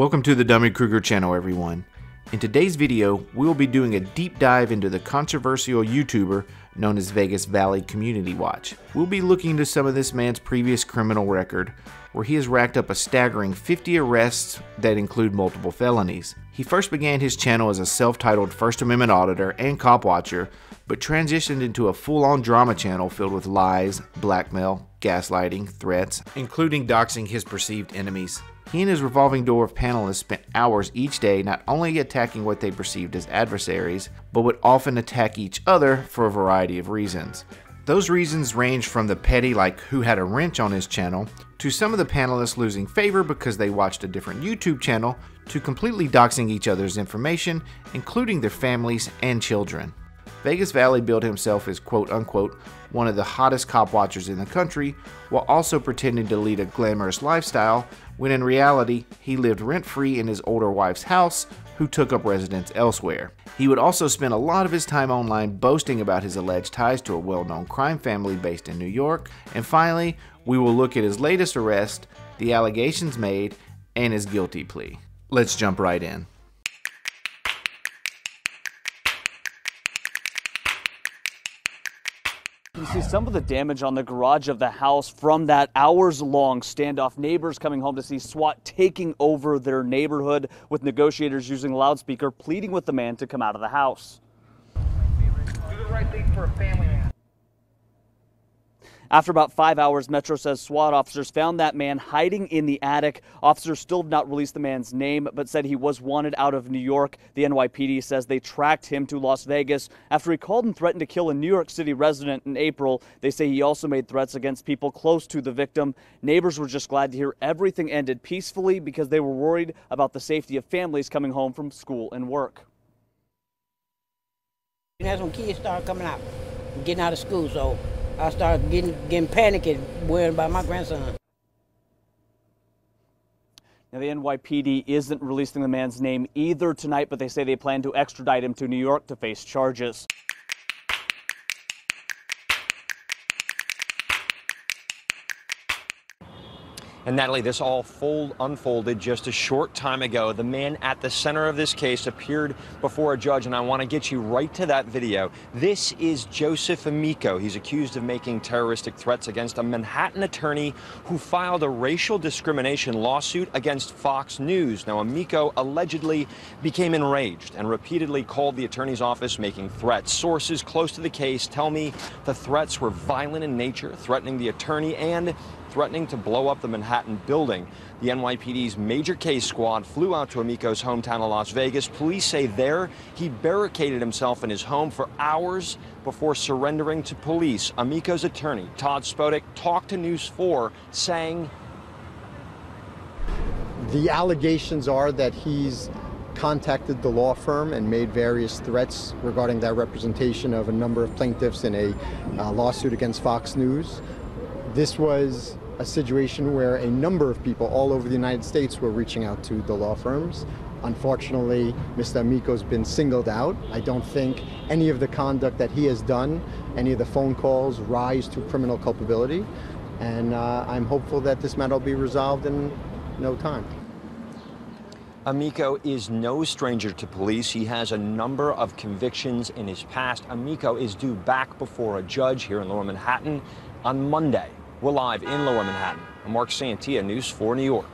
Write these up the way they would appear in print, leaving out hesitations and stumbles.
Welcome to the Dummy Kruger channel, everyone. In today's video, we'll be doing a deep dive into the controversial YouTuber known as Vegas Valley Community Watch. We'll be looking into some of this man's previous criminal record, where he has racked up a staggering 50 arrests that include multiple felonies. He first began his channel as a self-titled First Amendment auditor and cop watcher, but transitioned into a full-on drama channel filled with lies, blackmail, gaslighting, threats, including doxing his perceived enemies. He and his revolving door of panelists spent hours each day not only attacking what they perceived as adversaries, but would often attack each other for a variety of reasons. Those reasons range from the petty, like who had a wrench on his channel, to some of the panelists losing favor because they watched a different YouTube channel, to completely doxing each other's information, including their families and children. Vegas Valley billed himself as quote-unquote one of the hottest cop watchers in the country, while also pretending to lead a glamorous lifestyle, when in reality, he lived rent-free in his older wife's house, who took up residence elsewhere. He would also spend a lot of his time online boasting about his alleged ties to a well-known crime family based in New York. And finally, we will look at his latest arrest, the allegations made, and his guilty plea. Let's jump right in. You see some of the damage on the garage of the house from that hours-long standoff. Neighbors coming home to see SWAT taking over their neighborhood, with negotiators using loudspeaker pleading with the man to come out of the house. Do the right thing for a family man. After about 5 hours, Metro says SWAT officers found that man hiding in the attic. Officers still have not released the man's name, but said he was wanted out of New York. The NYPD says they tracked him to Las Vegas after he called and threatened to kill a New York City resident in April. They say he also made threats against people close to the victim. Neighbors were just glad to hear everything ended peacefully because they were worried about the safety of families coming home from school and work. That's when kids started coming out, getting out of school, so I started getting panicked and worried about my grandson. Now, the NYPD isn't releasing the man's name either tonight, but they say they plan to extradite him to New York to face charges. And Natalie, this all unfolded just a short time ago. The man at the center of this case appeared before a judge, and I want to get you right to that video. This is Joseph Amico. He's accused of making terroristic threats against a Manhattan attorney who filed a racial discrimination lawsuit against Fox News. Now, Amico allegedly became enraged and repeatedly called the attorney's office, making threats. Sources close to the case tell me the threats were violent in nature, threatening the attorney and threatening to blow up the Manhattan building. The NYPD's major case squad flew out to Amico's hometown of Las Vegas. Police say there he barricaded himself in his home for hours before surrendering to police. Amico's attorney, Todd Spodek, talked to News 4, saying, the allegations are that he's contacted the law firm and made various threats regarding that representation of a number of plaintiffs in a lawsuit against Fox News. This was a situation where a number of people all over the United States were reaching out to the law firms. Unfortunately, Mr. Amico's been singled out. I don't think any of the conduct that he has done, any of the phone calls, rise to criminal culpability. And I'm hopeful that this matter will be resolved in no time. Amico is no stranger to police. He has a number of convictions in his past. Amico is due back before a judge here in Lower Manhattan on Monday. We're live in Lower Manhattan. I'm Mark Santia, News 4 New York.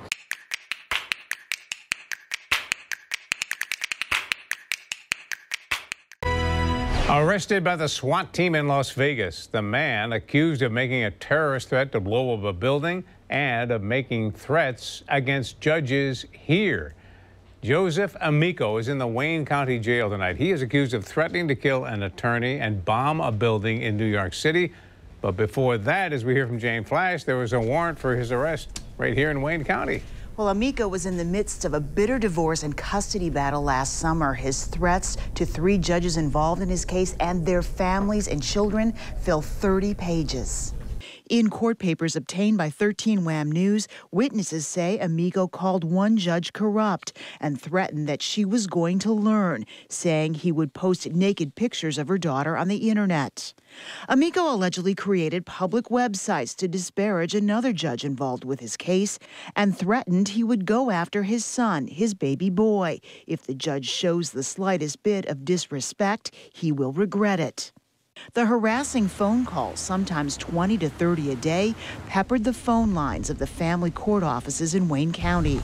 Arrested by the SWAT team in Las Vegas, the man accused of making a terrorist threat to blow up a building and of making threats against judges here. Joseph Amico is in the Wayne County Jail tonight. He is accused of threatening to kill an attorney and bomb a building in New York City. But before that, as we hear from Jane Flash, there was a warrant for his arrest right here in Wayne County. Well, Amico was in the midst of a bitter divorce and custody battle last summer. His threats to 3 judges involved in his case and their families and children fill 30 pages. In court papers obtained by 13 Wham News, witnesses say Amico called one judge corrupt and threatened that she was going to learn, saying he would post naked pictures of her daughter on the internet. Amico allegedly created public websites to disparage another judge involved with his case and threatened he would go after his son, his baby boy. If the judge shows the slightest bit of disrespect, he will regret it. The harassing phone calls, sometimes 20 to 30 a day, peppered the phone lines of the family court offices in Wayne County.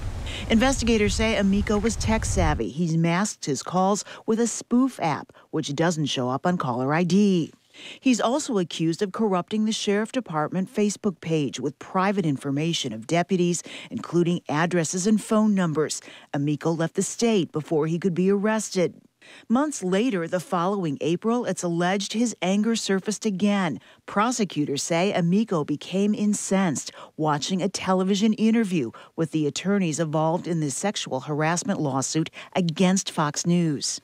Investigators say Amico was tech-savvy. He's masked his calls with a spoof app, which doesn't show up on caller ID. He's also accused of corrupting the Sheriff Department Facebook page with private information of deputies, including addresses and phone numbers. Amico left the state before he could be arrested. Months later, the following April, it's alleged his anger surfaced again. Prosecutors say Amico became incensed watching a television interview with the attorneys involved in the sexual harassment lawsuit against Fox News.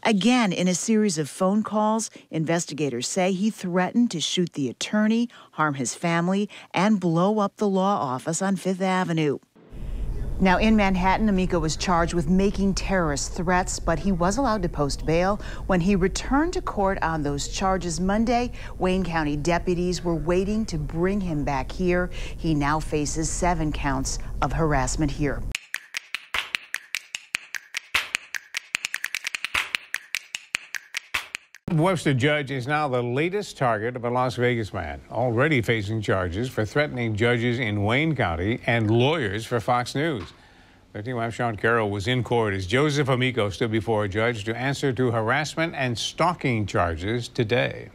Again, in a series of phone calls, investigators say he threatened to shoot the attorney, harm his family, and blow up the law office on Fifth Avenue. Now, in Manhattan, Amico was charged with making terrorist threats, but he was allowed to post bail. When he returned to court on those charges Monday, Wayne County deputies were waiting to bring him back here. He now faces 7 counts of harassment here. Webster judge is now the latest target of a Las Vegas man, already facing charges for threatening judges in Wayne County and lawyers for Fox News. 13 Webster Sean Carroll was in court as Joseph Amico stood before a judge to answer to harassment and stalking charges today.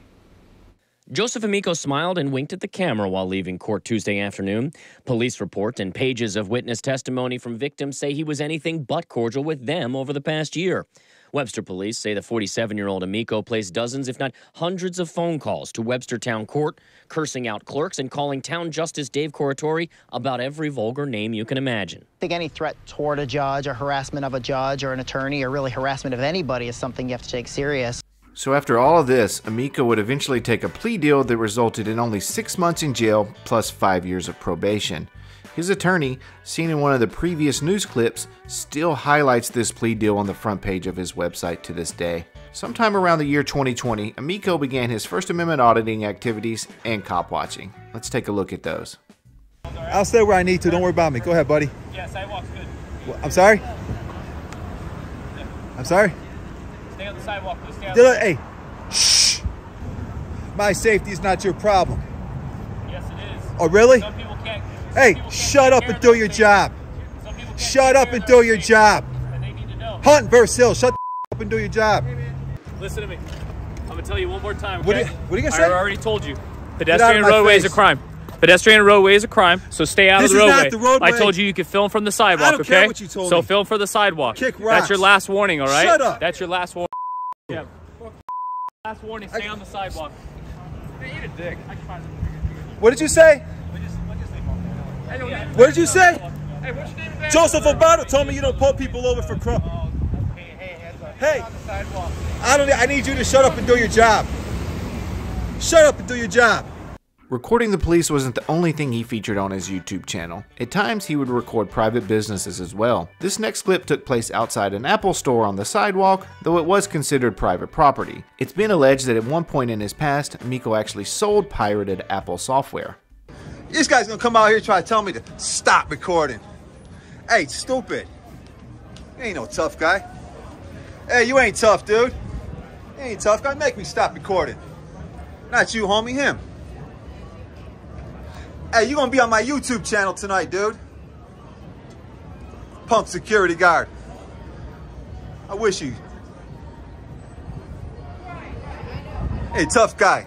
Joseph Amico smiled and winked at the camera while leaving court Tuesday afternoon. Police report and pages of witness testimony from victims say he was anything but cordial with them over the past year. Webster police say the 47-year-old Amico placed dozens, if not hundreds, of phone calls to Webster Town Court, cursing out clerks and calling Town Justice Dave Coratori about every vulgar name you can imagine. I think any threat toward a judge or harassment of a judge or an attorney or really harassment of anybody is something you have to take serious. So after all of this, Amico would eventually take a plea deal that resulted in only 6 months in jail plus 5 years of probation. His attorney, seen in one of the previous news clips, still highlights this plea deal on the front page of his website to this day. Sometime around the year 2020, Amico began his First Amendment auditing activities and cop watching. Let's take a look at those. I'll stay where I need to. Don't worry about me. Go ahead, buddy. Yeah, sidewalk's good. Well, I'm sorry? I'm sorry? Stay on the sidewalk. Stay on the Hey, shh. My safety is not your problem. Yes, it is. Oh, really? Some people can't. Hey, shut up and do your job. Shut up and do your job. And they need to know. Hunt versus Hill. Shut the up and do your job. Listen to me. I'm going to tell you one more time, okay? What are you going to say? I already told you. Pedestrian roadway is a crime. Pedestrian roadway is a crime, so stay out of the roadway. This is not the roadway. I told you could film from the sidewalk, I don't okay? care what you told so me. film for the sidewalk. Kick rocks. That's your last warning, all right? Shut up. That's your last warning. Yeah. Last warning, stay on the sidewalk. Hey, eat a dick. What did you say? What did you say? Hey, what's your name again? Joseph Obama told me you don't pull people over for crime. Hey, I need you to shut up and do your job. Shut up and do your job. Recording the police wasn't the only thing he featured on his YouTube channel. At times, he would record private businesses as well. This next clip took place outside an Apple store on the sidewalk, though it was considered private property. It's been alleged that at one point in his past, Amico actually sold pirated Apple software. This guy's gonna come out here and try to tell me to stop recording. Hey, stupid. You ain't no tough guy. Hey, you ain't tough, dude. You ain't tough guy. Make me stop recording. Not you, homie, him. Hey, you gonna be on my YouTube channel tonight, dude. Punk security guard. I wish you. Hey, tough guy.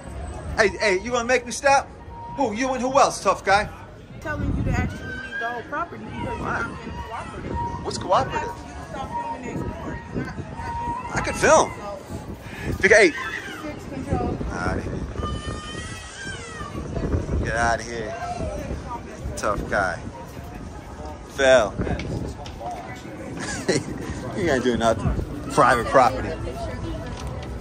Hey, you gonna make me stop? Who, you and who else, tough guy? Telling you to actually leave the whole property because you're not being cooperative. What's cooperative? Stop filming next door. You're not I could film. Hey. Fix control. Out of here. Get out of here. Tough guy. Fell. You ain't doing nothing. Private property.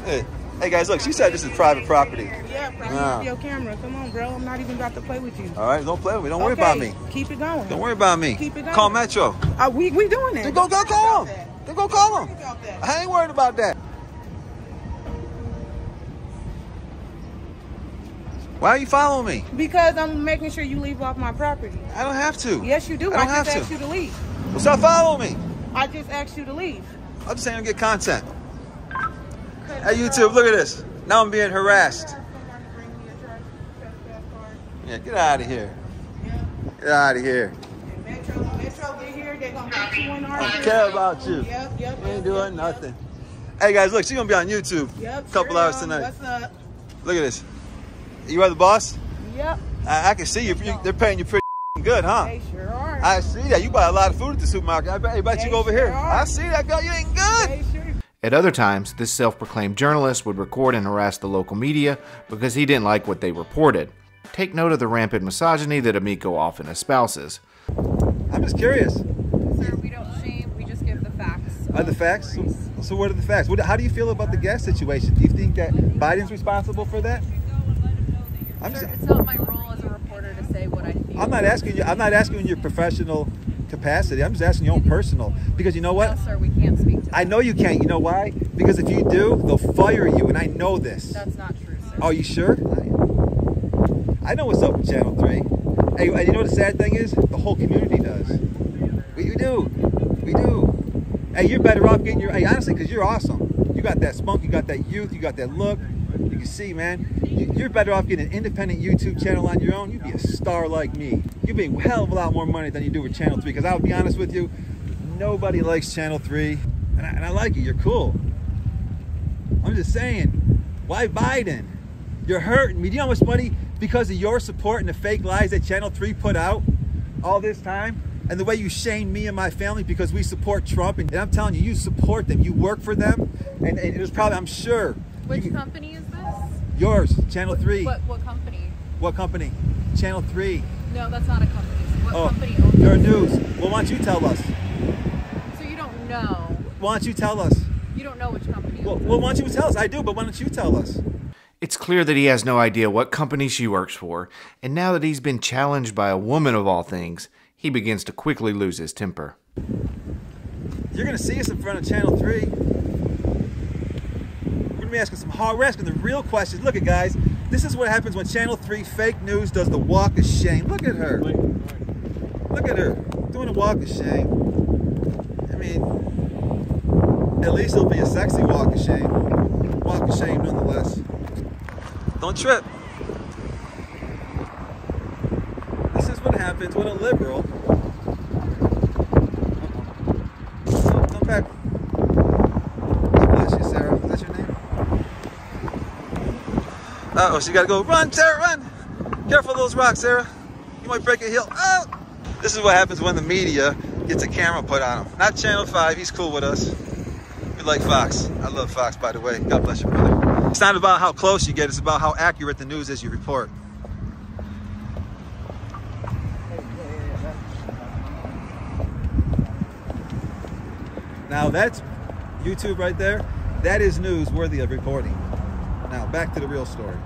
Hey, Hey guys, look, she said this is private property. Yeah, private video camera. Come on, bro. I'm not even about to play with you. All right, don't play with me. Don't worry about me. Keep it going. Don't worry about me. Keep it going. Call Metro. We doing that. Then go call him. Then go call him. I ain't worried about that. Why are you following me? Because I'm making sure you leave off my property. I don't have to. Yes, you do. I don't have just to. asked you to leave. Well, stop following me. I just asked you to leave. I'm just saying I'm get content. Hey, YouTube, look at this. Now I'm being harassed. Yeah, get out of here. Get out of here. Metro get here, they're gonna put you in our. I don't care about you. Yep. You ain't doing nothing. Hey guys, look, she's gonna be on YouTube. Yep. A couple hours tonight. What's up? Look at this. You are the boss? Yep. I can see you. They're paying you pretty good, huh? They sure are. I see that. You buy a lot of food at the supermarket. I bet you go over here. Are. I see that, girl. You ain't good. They sure. At other times, this self-proclaimed journalist would record and harass the local media because he didn't like what they reported. Take note of the rampant misogyny that Amico often espouses. I'm just curious. Sir, we don't shame, we just give the facts. Are the facts? So what are the facts? How do you feel about the gas situation? Do you think that Biden's responsible for that? Sir, it's not my role as a reporter to say what I think. I'm not asking you. I'm not asking in your professional capacity. I'm just asking your own personal. Because you know what? No, sir, we can't speak to that. I know you can't. You know why? Because if you do, they'll fire you, and I know this. That's not true, sir. Oh, you sure? I know what's up with Channel 3. Hey, and you know what the sad thing is? The whole community does. We do. We do. Hey, you're better off getting your... Hey, honestly, because you're awesome. You got that spunk, you got that youth, you got that look. You can see, man. You're better off getting an independent YouTube channel on your own. You'd be a star like me. You'd be a hell of a lot more money than you do with Channel 3. Because I'll be honest with you, nobody likes Channel 3. And I like you. You're cool. I'm just saying, why Biden? You're hurting me. Do you know how much money because of your support and the fake lies that Channel 3 put out all this time? And the way you shame me and my family because we support Trump. And I'm telling you, you support them. You work for them. And it was probably, I'm sure. Which company is this? Yours, Channel 3. What company? What company? Channel 3. No, that's not a company. So what company owns Your it? news. Well, why don't you tell us? So you don't know? Why don't you tell us? You don't know which company Well, why don't you tell us? I do, but why don't you tell us? It's clear that he has no idea what company she works for, and now that he's been challenged by a woman of all things, he begins to quickly lose his temper. You're going to see us in front of Channel 3. We're asking the real questions. Look at guys, this is what happens when Channel 3 fake news does the walk of shame. Look at her. Look at her doing a walk of shame. I mean, at least it'll be a sexy walk of shame. Walk of shame nonetheless. Don't trip. This is what happens when a liberal... Come back. God bless you, Sarah. Is that your name? Uh-oh, she gotta go. Run, Sarah, run! Careful of those rocks, Sarah. You might break a heel. Oh! This is what happens when the media gets a camera put on him. Not Channel 5, he's cool with us. We like Fox. I love Fox, by the way. God bless you, brother. It's not about how close you get, it's about how accurate the news is you report. Now that's YouTube right there. That is news worthy of reporting. Now back to the real story.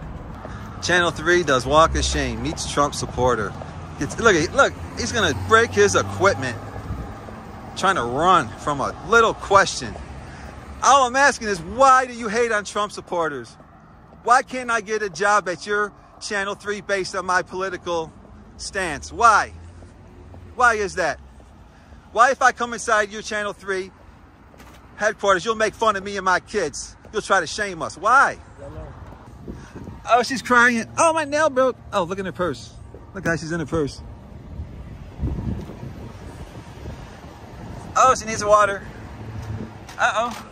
Channel 3 does walk of shame, meets Trump supporter. Look, he's gonna break his equipment trying to run from a little question. All I'm asking is, why do you hate on Trump supporters? Why can't I get a job at your Channel 3 based on my political stance? Why? Why is that? Why if I come inside your Channel 3 headquarters, you'll make fun of me and my kids? You'll try to shame us. Why? Oh, she's crying. Oh, my nail broke. Oh, look in her purse. Look, guys, she's in her purse. Oh, she needs water. Uh-oh.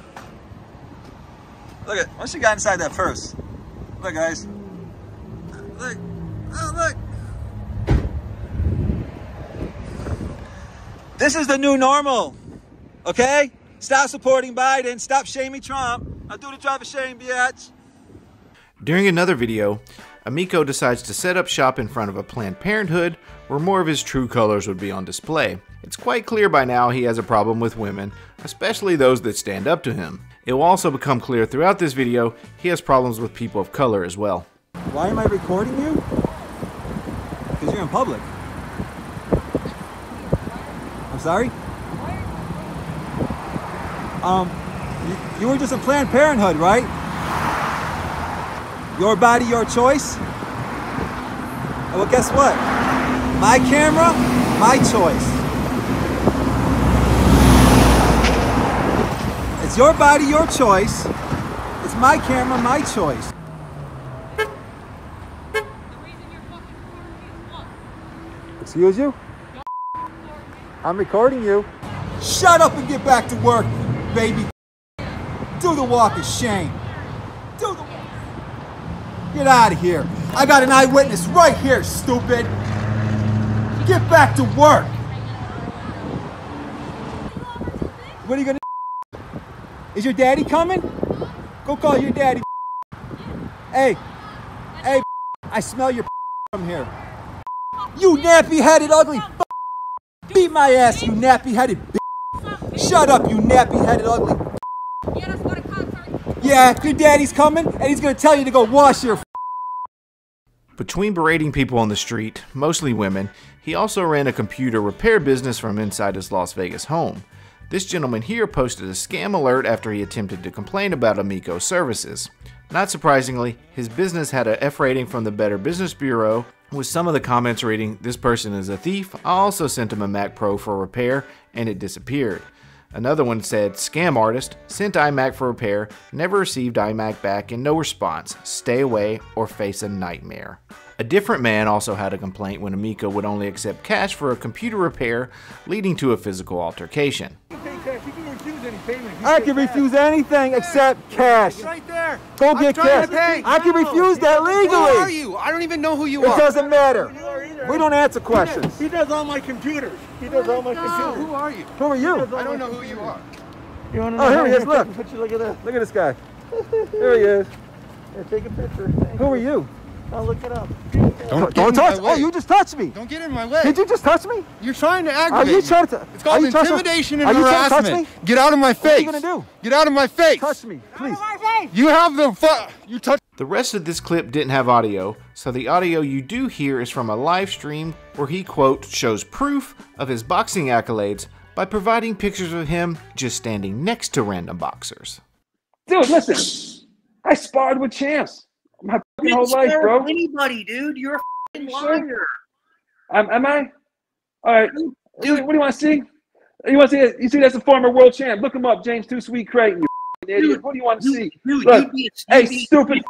Look at what she got inside that purse. Look, guys. Look. Oh, look. This is the new normal. Okay? Stop supporting Biden. Stop shaming Trump. Now do the drive of shame, biatch. During another video, Amico decides to set up shop in front of a Planned Parenthood where more of his true colors would be on display. It's quite clear by now he has a problem with women, especially those that stand up to him. It will also become clear throughout this video he has problems with people of color as well. Why am I recording you? Because you're in public. I'm sorry? You were just in Planned Parenthood, right? Your body, your choice? Well, guess what? My camera, my choice. It's your body, your choice. It's my camera, my choice. Excuse you? I'm recording you. Shut up and get back to work, baby. Do the walk of shame. Do the walk. Get out of here. I got an eyewitness right here, stupid. Get back to work. What are you gonna do? Is your daddy coming? Go call your daddy. Hey, I smell your from here. You nappy-headed ugly. Beat my ass, you nappy-headed bitch. Shut up, you nappy-headed ugly. Yeah, your daddy's coming, and he's gonna tell you to go wash your. Between berating people on the street, mostly women, he also ran a computer repair business from inside his Las Vegas home. This gentleman here posted a scam alert after he attempted to complain about Amico's services. Not surprisingly, his business had a F rating from the Better Business Bureau, with some of the comments reading, "This person is a thief. I also sent him a Mac Pro for repair, and it disappeared." Another one said, "Scam artist, sent iMac for repair, never received iMac back and no response. Stay away or face a nightmare." A different man also had a complaint when Amico would only accept cash for a computer repair, leading to a physical altercation. I can refuse anything except cash. It's right there. Go get cash. I can refuse that legally. Who are you? I don't even know who you are. It doesn't matter. We don't answer questions. He does all my computers. He does all my computers. Who are you? Who are you? I don't know who you are. You want to know? Oh, here he is. Look. Look at this. Look at this guy. There he is. Here, take a picture. Who are you? I'll look it up. Don't touch. Oh, you just touched me. Don't get in my way. Did you just touch me? You're trying to aggravate me. It's called intimidation and harassment. Are you trying to touch me? Get out of my face. What are you gonna do? Get out of my face. Touch me, please. You have the you touch. The rest of this clip didn't have audio, so the audio you do hear is from a live stream where he, quote, shows proof of his boxing accolades by providing pictures of him just standing next to random boxers. Dude, listen, I sparred with champs my whole life, bro. Anybody, dude, you're a f***ing liar. Am I? All right, dude. What do you want to see? You want to see? You see, that's a former world champ. Look him up, James Too Sweet Creighton. You idiot. What do you want to see? Dude, look, hey, stupid.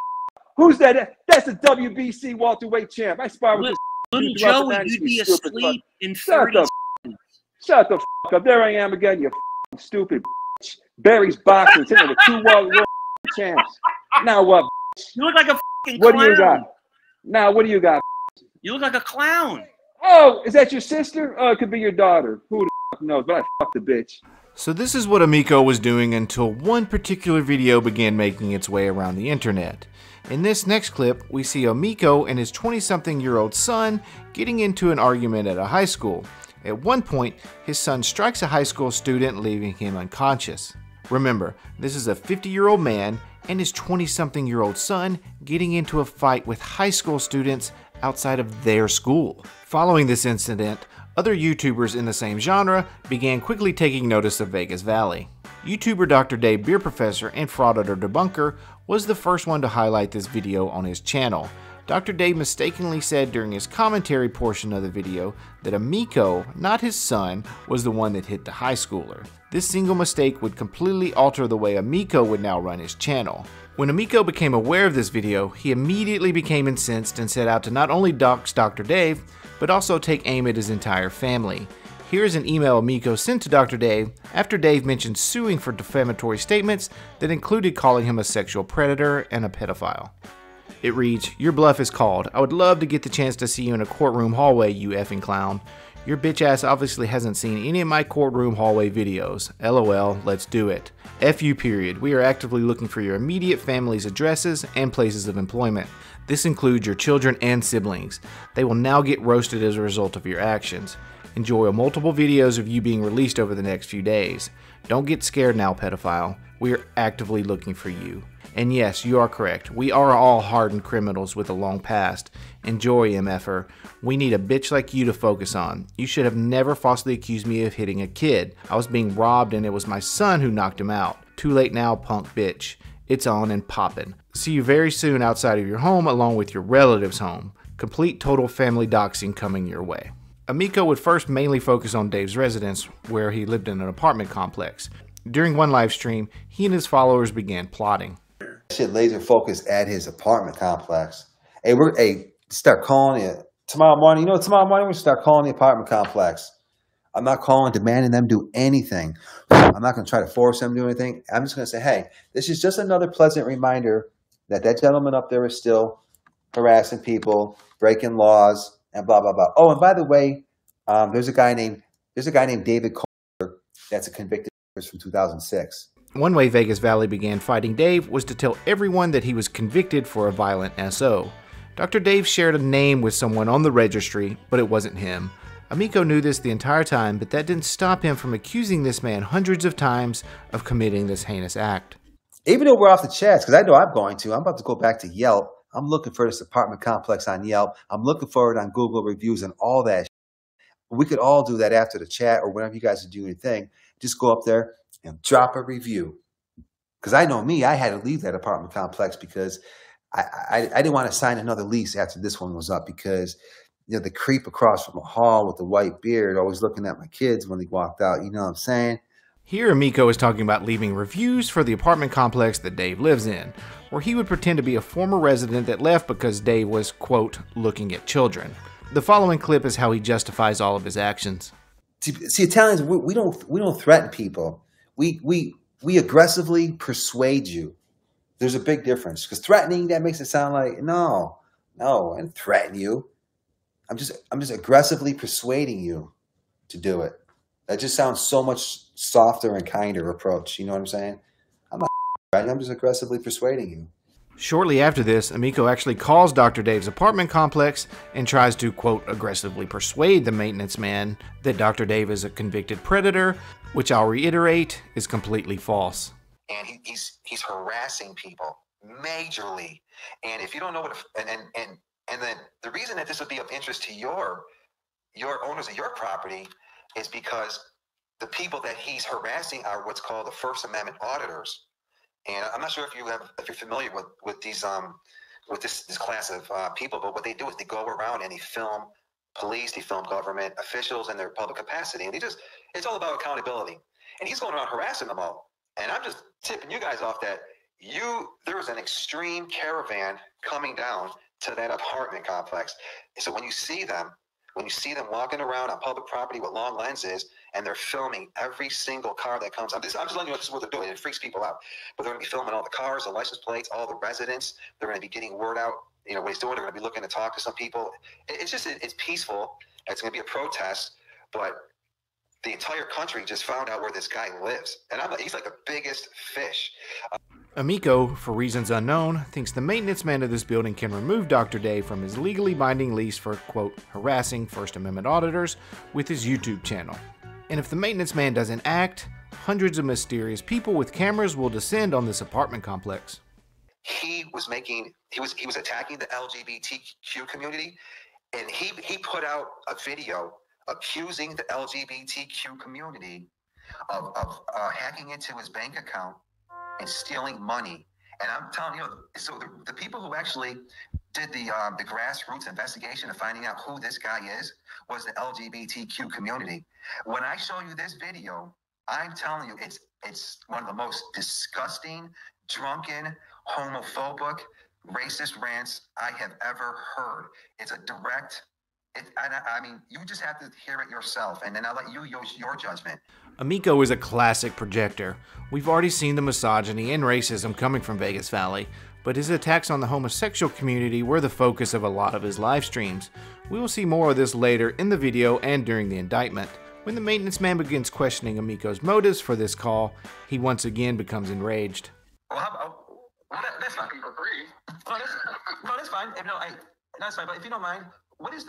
Who's that? That's the WBC welterweight champ. I sparred with Little Joey, you'd be asleep in 30 seconds. Shut the f up. There I am again, you stupid bitch. Barry's boxing, sitting with 2 world champs. Now what? You look like a f***ing clown. What do you got? Now, what do you got? You look like a clown. Oh, is that your sister? Oh, it could be your daughter. Who the f knows? But I fucked the bitch. So this is what Amico was doing until one particular video began making its way around the internet. In this next clip, we see Amico and his 20-something-year-old son getting into an argument at a high school. At one point, his son strikes a high school student, leaving him unconscious. Remember, this is a 50-year-old man and his 20-something-year-old son getting into a fight with high school students outside of their school. Following this incident, other YouTubers in the same genre began quickly taking notice of Vegas Valley. YouTuber Dr. Dave Beer Professor and Frauditor Debunker was the first one to highlight this video on his channel. Dr. Dave mistakenly said during his commentary portion of the video that Amico, not his son, was the one that hit the high schooler. This single mistake would completely alter the way Amico would now run his channel. When Amico became aware of this video, he immediately became incensed and set out to not only dox Dr. Dave, but also take aim at his entire family. Here's an email Amico sent to Dr. Dave after Dave mentioned suing for defamatory statements that included calling him a sexual predator and a pedophile. It reads, "Your bluff is called. I would love to get the chance to see you in a courtroom hallway, you effing clown. Your bitch ass obviously hasn't seen any of my courtroom hallway videos. LOL, let's do it. F you period. We are actively looking for your immediate family's addresses and places of employment. This includes your children and siblings. They will now get roasted as a result of your actions. Enjoy multiple videos of you being released over the next few days. Don't get scared now, pedophile. We are actively looking for you. And yes, you are correct. We are all hardened criminals with a long past. Enjoy, MFer. We need a bitch like you to focus on. You should have never falsely accused me of hitting a kid. I was being robbed and it was my son who knocked him out. Too late now, punk bitch. It's on and poppin'. See you very soon outside of your home along with your relatives' home. Complete total family doxing coming your way. Amico would first mainly focus on Dave's residence, where he lived in an apartment complex. During one live stream, he and his followers began plotting. Shit, laser focused at his apartment complex. Hey, start calling it tomorrow morning. You know, tomorrow morning we start calling the apartment complex. I'm not calling, demanding them do anything. I'm not going to try to force them to do anything. I'm just going to say, hey, this is just another pleasant reminder that that gentleman up there is still harassing people, breaking laws, and blah blah blah. Oh, and by the way, there's a guy named David Colter that's a convicted from 2006. One way Vegas Valley began fighting Dave was to tell everyone that he was convicted for a violent SO. Dr. Dave shared a name with someone on the registry, but it wasn't him. Amico knew this the entire time, but that didn't stop him from accusing this man hundreds of times of committing this heinous act. Even though we're off the chats, because I know I'm about to go back to Yelp. I'm looking for this apartment complex on Yelp. I'm looking for it on Google reviews and all that. We could all do that after the chat or whenever you guys are doing your thing. Just go up there and drop a review. Because I know me, I had to leave that apartment complex because I didn't want to sign another lease after this one was up because, you know, the creep across from the hall with the white beard always looking at my kids when they walked out. You know what I'm saying? Here, Amico is talking about leaving reviews for the apartment complex that Dave lives in, where he would pretend to be a former resident that left because Dave was, quote, looking at children. The following clip is how he justifies all of his actions. See, Italians, we don't threaten people. We aggressively persuade you. There's a big difference because threatening, that makes it sound like no, I didn't threaten you. I'm just aggressively persuading you to do it. That just sounds so much softer and kinder approach. You know what I'm saying? I'm not threatening, I'm just aggressively persuading you. Shortly after this, Amico actually calls Dr. Dave's apartment complex and tries to, quote, aggressively persuade the maintenance man that Dr. Dave is a convicted predator, which I'll reiterate is completely false. And he's harassing people majorly. And if you don't know what, and then the reason that this would be of interest to your owners of your property is because the people that he's harassing are what's called the First Amendment auditors. And I'm not sure if you're familiar with these with this class of people, but what they do is they go around and they film police, they film government officials in their public capacity, and it's all about accountability. And he's going around harassing them all. And I'm just tipping you guys off that there was an extreme caravan coming down to that apartment complex. So when you see them walking around on public property with long lenses and they're filming every single car that comes. I'm just letting you know this is what they're doing. It freaks people out. But they're going to be filming all the cars, the license plates, all the residents. They're going to be getting word out. You know what he's doing. They're going to be looking to talk to some people. It's peaceful. It's going to be a protest, but the entire country just found out where this guy lives, and he's like the biggest fish. Amico, for reasons unknown, thinks the maintenance man of this building can remove Dr. Dave from his legally binding lease for, quote, harassing First Amendment auditors with his YouTube channel. And if the maintenance man doesn't act, hundreds of mysterious people with cameras will descend on this apartment complex. He was attacking the LGBTQ community, and he put out a video accusing the LGBTQ community of hacking into his bank account and stealing money. And I'm telling you, so the people who actually did the grassroots investigation of finding out who this guy is was the LGBTQ community. When I show you this video, I'm telling you, it's one of the most disgusting, drunken, homophobic, racist rants I have ever heard. It's a direct. I mean, you just have to hear it yourself, and then I'll let you use your judgment. Amico is a classic projector. We've already seen the misogyny and racism coming from Vegas Valley, but his attacks on the homosexual community were the focus of a lot of his live streams. We will see more of this later in the video and during the indictment. When the maintenance man begins questioning Amico's motives for this call, he once again becomes enraged. Well, that's fine. No, that's fine. No, that's fine. But if you don't mind, what is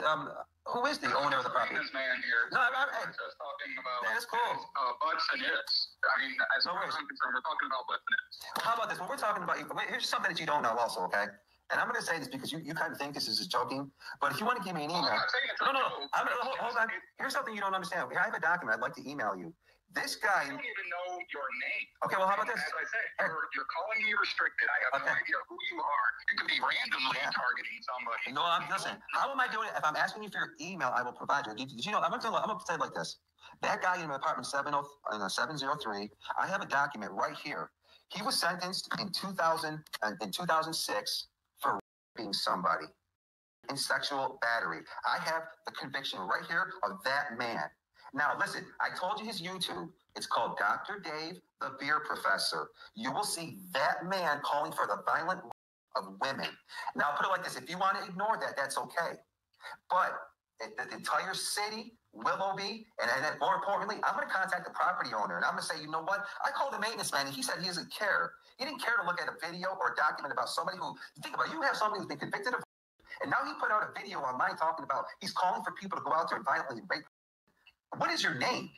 Who is the owner of the property? This man here. No, Just talking about. that's cool. Butts and hips. I mean, as far as I'm concerned, we're talking about butts and hips. How about this? When we're talking about, here's something that you don't know also, okay? And I'm going to say this because you kind of think this is joking, but if you want to give me an email. No. Hold on. Here's something you don't understand. I have a document I'd like to email you. This guy. I don't even know your name. Okay, well, how about this? As I said, you're calling me restricted. I have no idea who you are. You could be randomly targeting somebody. No, listen. How am I doing it? If I'm asking you for your email, I will provide you. Did you know? I'm going to say it like this. That guy in my apartment 703, I have a document right here. He was sentenced in 2006 for raping somebody in sexual battery. I have the conviction right here of that man. Now, listen, I told you his YouTube. It's called Dr. Dave, the Beer Professor. You will see that man calling for the violent of women. Now, I'll put it like this. If you want to ignore that, that's okay. But the entire city, Willoughby, and then more importantly, I'm going to contact the property owner, and I'm going to say, you know what? I called the maintenance man, and he said he doesn't care. He didn't care to look at a video or a document about somebody who, think about it, you have somebody who's been convicted of, and now he put out a video online talking about he's calling for people to go out there and violently rape. What is your name?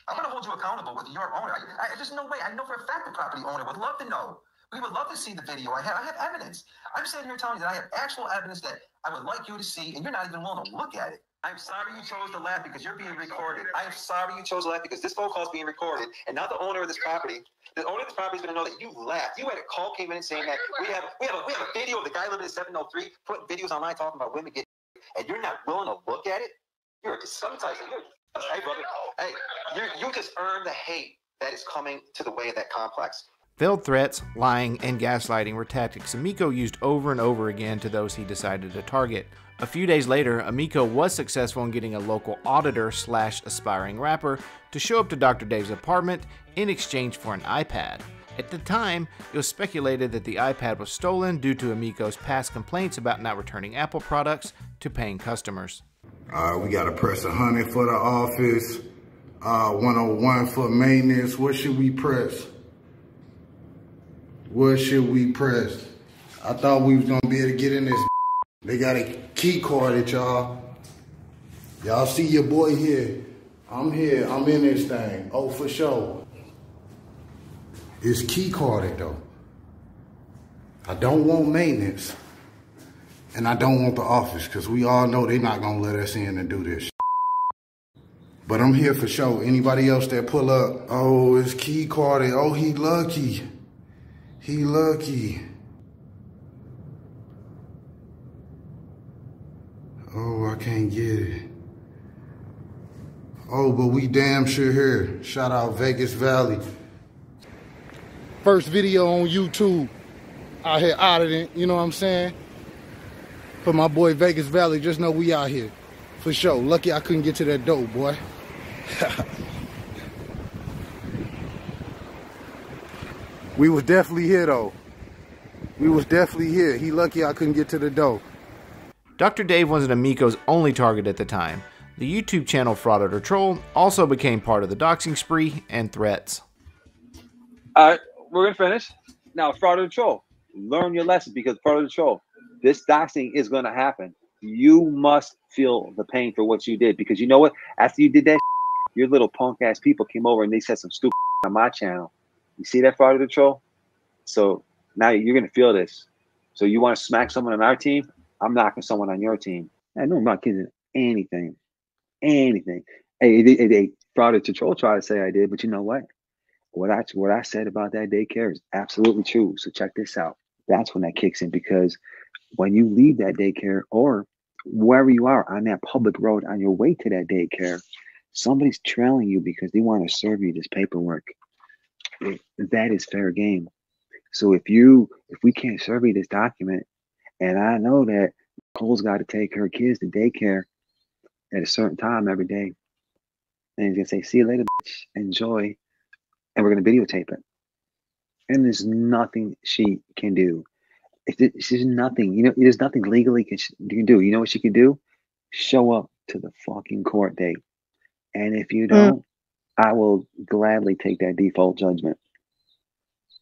I'm going to hold you accountable with your owner. There's no way. I know for a fact the property owner would love to know. We would love to see the video. I have evidence. I'm sitting here telling you that I have actual evidence that I would like you to see, and you're not even willing to look at it. I'm sorry you chose to laugh because you're being recorded. I am sorry you chose to laugh because this phone call is being recorded, and now the owner of this property, is going to know that you laughed. You had a call came in saying that we have a video of the guy living at 703 putting videos online talking about women getting, and you're not willing to look at it. You're sometimes hey brother, hey, you just earned the hate that is coming to the way of that complex. Veiled threats, lying, and gaslighting were tactics Amico used over and over again to those he decided to target. A few days later, Amico was successful in getting a local auditor / aspiring rapper to show up to Dr. Dave's apartment in exchange for an iPad. At the time, it was speculated that the iPad was stolen due to Amico's past complaints about not returning Apple products to paying customers. We got to press 100 for the office, 101 for maintenance. What should we press? What should we press? I thought we was gonna be able to get in this. They got a key card at y'all. Y'all see your boy here. I'm here, I'm in this thing. Oh, for sure. It's key carded though. I don't want maintenance. And I don't want the office, because we all know they're not gonna let us in and do this. But I'm here for sure. Anybody else that pull up, oh, it's key carded. Oh, he lucky. He lucky. Oh, I can't get it. Oh, but we damn sure here. Shout out Vegas Valley. First video on YouTube. Out here auditing, you know what I'm saying? For my boy Vegas Valley, just know we out here. For sure. Lucky I couldn't get to that door, boy. We was definitely here though. We was definitely here. He lucky I couldn't get to the door. Dr. Dave wasn't Amico's only target at the time. The YouTube channel Fraud or Troll also became part of the doxing spree and threats. All right, we're going to finish. Now, Fraud or Troll, learn your lesson because Fraud or Troll, this doxing is going to happen. You must feel the pain for what you did because you know what? After you did that, your little punk ass people came over and they said some stupid on my channel. You see that, Fraud or Troll? So now you're going to feel this. So you want to smack someone on our team? I'm knocking someone on your team. I know I'm not kidding. Anything. Hey, Fraud or Troll tried to say I did, but you know what? What I said about that daycare is absolutely true. So check this out. That's when that kicks in because when you leave that daycare or wherever you are on that public road on your way to that daycare, somebody's trailing you because they want to serve you this paperwork. That is fair game. So if we can't serve you this document, and I know that Cole's got to take her kids to daycare at a certain time every day, and he's gonna say, "See you later, bitch. Enjoy," and we're gonna videotape it. And there's nothing she can do. There's nothing, there's nothing legally you can do. You know what she can do? Show up to the fucking court date. And if you don't, I will gladly take that default judgment.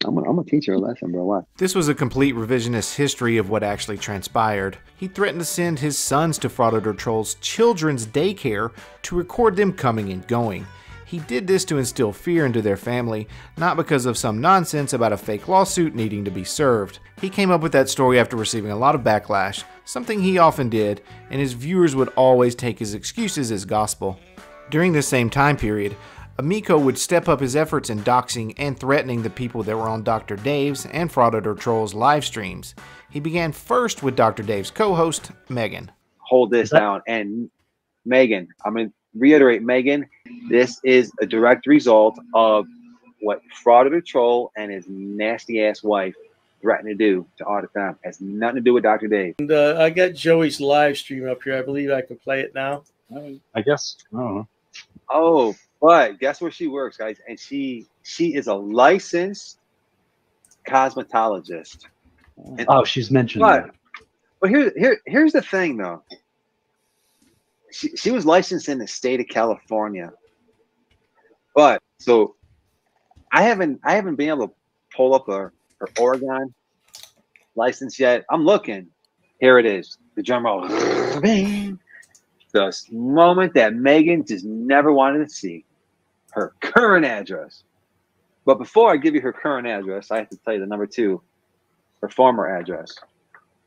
I'm gonna teach her a lesson, bro. Why? This was a complete revisionist history of what actually transpired. He threatened to send his sons to Fraudador Troll's children's daycare to record them coming and going. He did this to instill fear into their family, not because of some nonsense about a fake lawsuit needing to be served. He came up with that story after receiving a lot of backlash, something he often did, and his viewers would always take his excuses as gospel. During this same time period, Amico would step up his efforts in doxing and threatening the people that were on Dr. Dave's and Fraudador Troll's live streams. He began first with Dr. Dave's co-host, Megan. Hold this down. And Megan, I'm going to reiterate, Megan, this is a direct result of what Fraudador Troll and his nasty-ass wife threatened to do to RFM. It has nothing to do with Dr. Dave. And I got Joey's live stream up here. I believe I can play it now. I guess. I don't know. Oh, but guess where she works, guys? And she is a licensed cosmetologist. And, oh, she's mentioned that. But here's the thing, though. She was licensed in the state of California. But so I haven't been able to pull up her Oregon license yet. I'm looking. Here it is. The drum roll. Bing. The moment that Megan just never wanted to see. Her current address. But before I give you her current address, I have to tell you the number 2, her former address.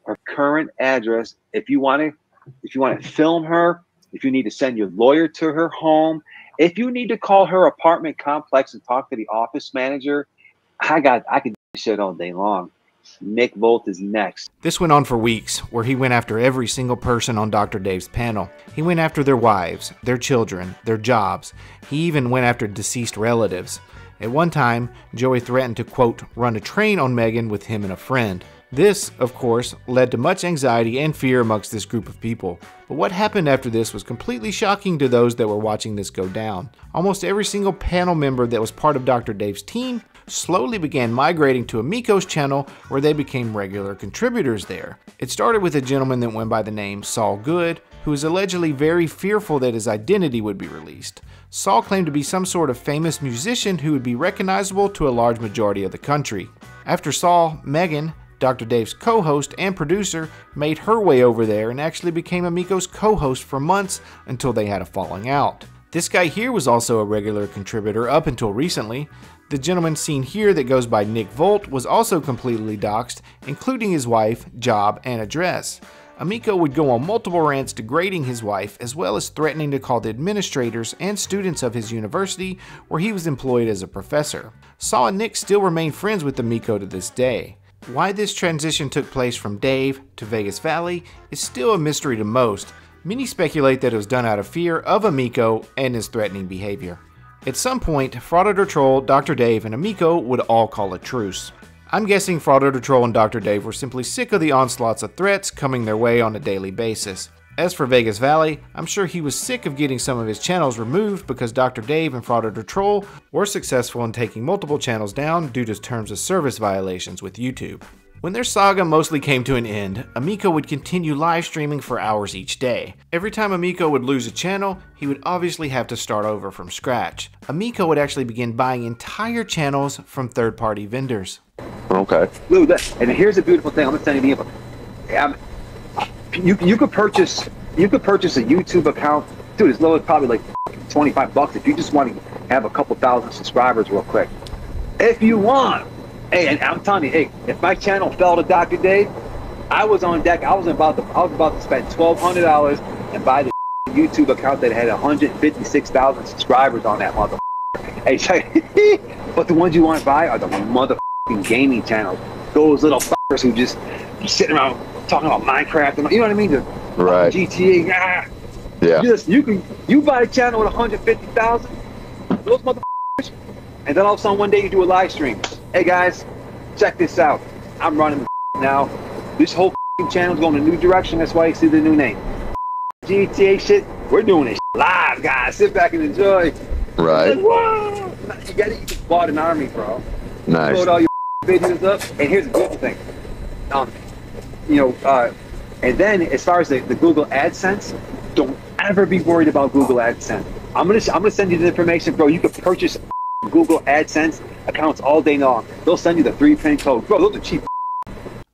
Her current address, if you want to film her, if you need to send your lawyer to her home, if you need to call her apartment complex and talk to the office manager, I could do this shit all day long. Nick Volt is next. This went on for weeks, where he went after every single person on Dr. Dave's panel. He went after their wives, their children, their jobs. He even went after deceased relatives. At one time, Joey threatened to, quote, run a train on Megan with him and a friend. This, of course, led to much anxiety and fear amongst this group of people. But what happened after this was completely shocking to those that were watching this go down. Almost every single panel member that was part of Dr. Dave's team slowly began migrating to Amico's channel, where they became regular contributors there. It started with a gentleman that went by the name Saul Good, who was allegedly very fearful that his identity would be released. Saul claimed to be some sort of famous musician who would be recognizable to a large majority of the country. After Saul, Megan, Dr. Dave's co-host and producer, made her way over there and actually became Amico's co-host for months until they had a falling out. This guy here was also a regular contributor up until recently. The gentleman seen here that goes by Nick Volt was also completely doxxed, including his wife, job, and address. Amico would go on multiple rants degrading his wife, as well as threatening to call the administrators and students of his university where he was employed as a professor. Saul and Nick still remain friends with Amico to this day. Why this transition took place from Dave to Vegas Valley is still a mystery to most. Many speculate that it was done out of fear of Amico and his threatening behavior. At some point, Fraudador Troll, Dr. Dave, and Amico would all call a truce. I'm guessing Fraudador Troll and Dr. Dave were simply sick of the onslaughts of threats coming their way on a daily basis. As for Vegas Valley, I'm sure he was sick of getting some of his channels removed because Dr. Dave and Fraudador Troll were successful in taking multiple channels down due to terms of service violations with YouTube. When their saga mostly came to an end, Amico would continue live streaming for hours each day. Every time Amico would lose a channel, he would obviously have to start over from scratch. Amico would actually begin buying entire channels from third-party vendors. Okay. Lou, and here's a beautiful thing. I'm gonna tell you the info. You could purchase a YouTube account, dude. As low as probably like $25 if you just want to have a couple thousand subscribers real quick. If you want. Hey, and I'm telling you, hey, if my channel fell to Dr. Dave, I was on deck. I was about to spend $1,200 and buy the YouTube account that had 156,000 subscribers on that mother. Hey, check. But the ones you want to buy are the motherfucking gaming channels. Those little fuckers who just sitting around talking about Minecraft and you know what I mean? Right. GTA. Yeah. You buy a channel with 150,000. Those motherfuckers. And then all of a sudden one day you do a live stream. Hey guys, check this out. I'm running the now. This whole channel's going a new direction. That's why you see the new name. GTA shit. We're doing this live, guys. Sit back and enjoy. Right. Like, whoa! You just bought an army, bro. Nice. Load all your videos up. And here's the good thing. And then as far as the Google AdSense, don't ever be worried about Google AdSense. I'm gonna send you the information, bro. You can purchase Google AdSense accounts all day long. They'll send you the 3-penny code. Bro, those are cheap.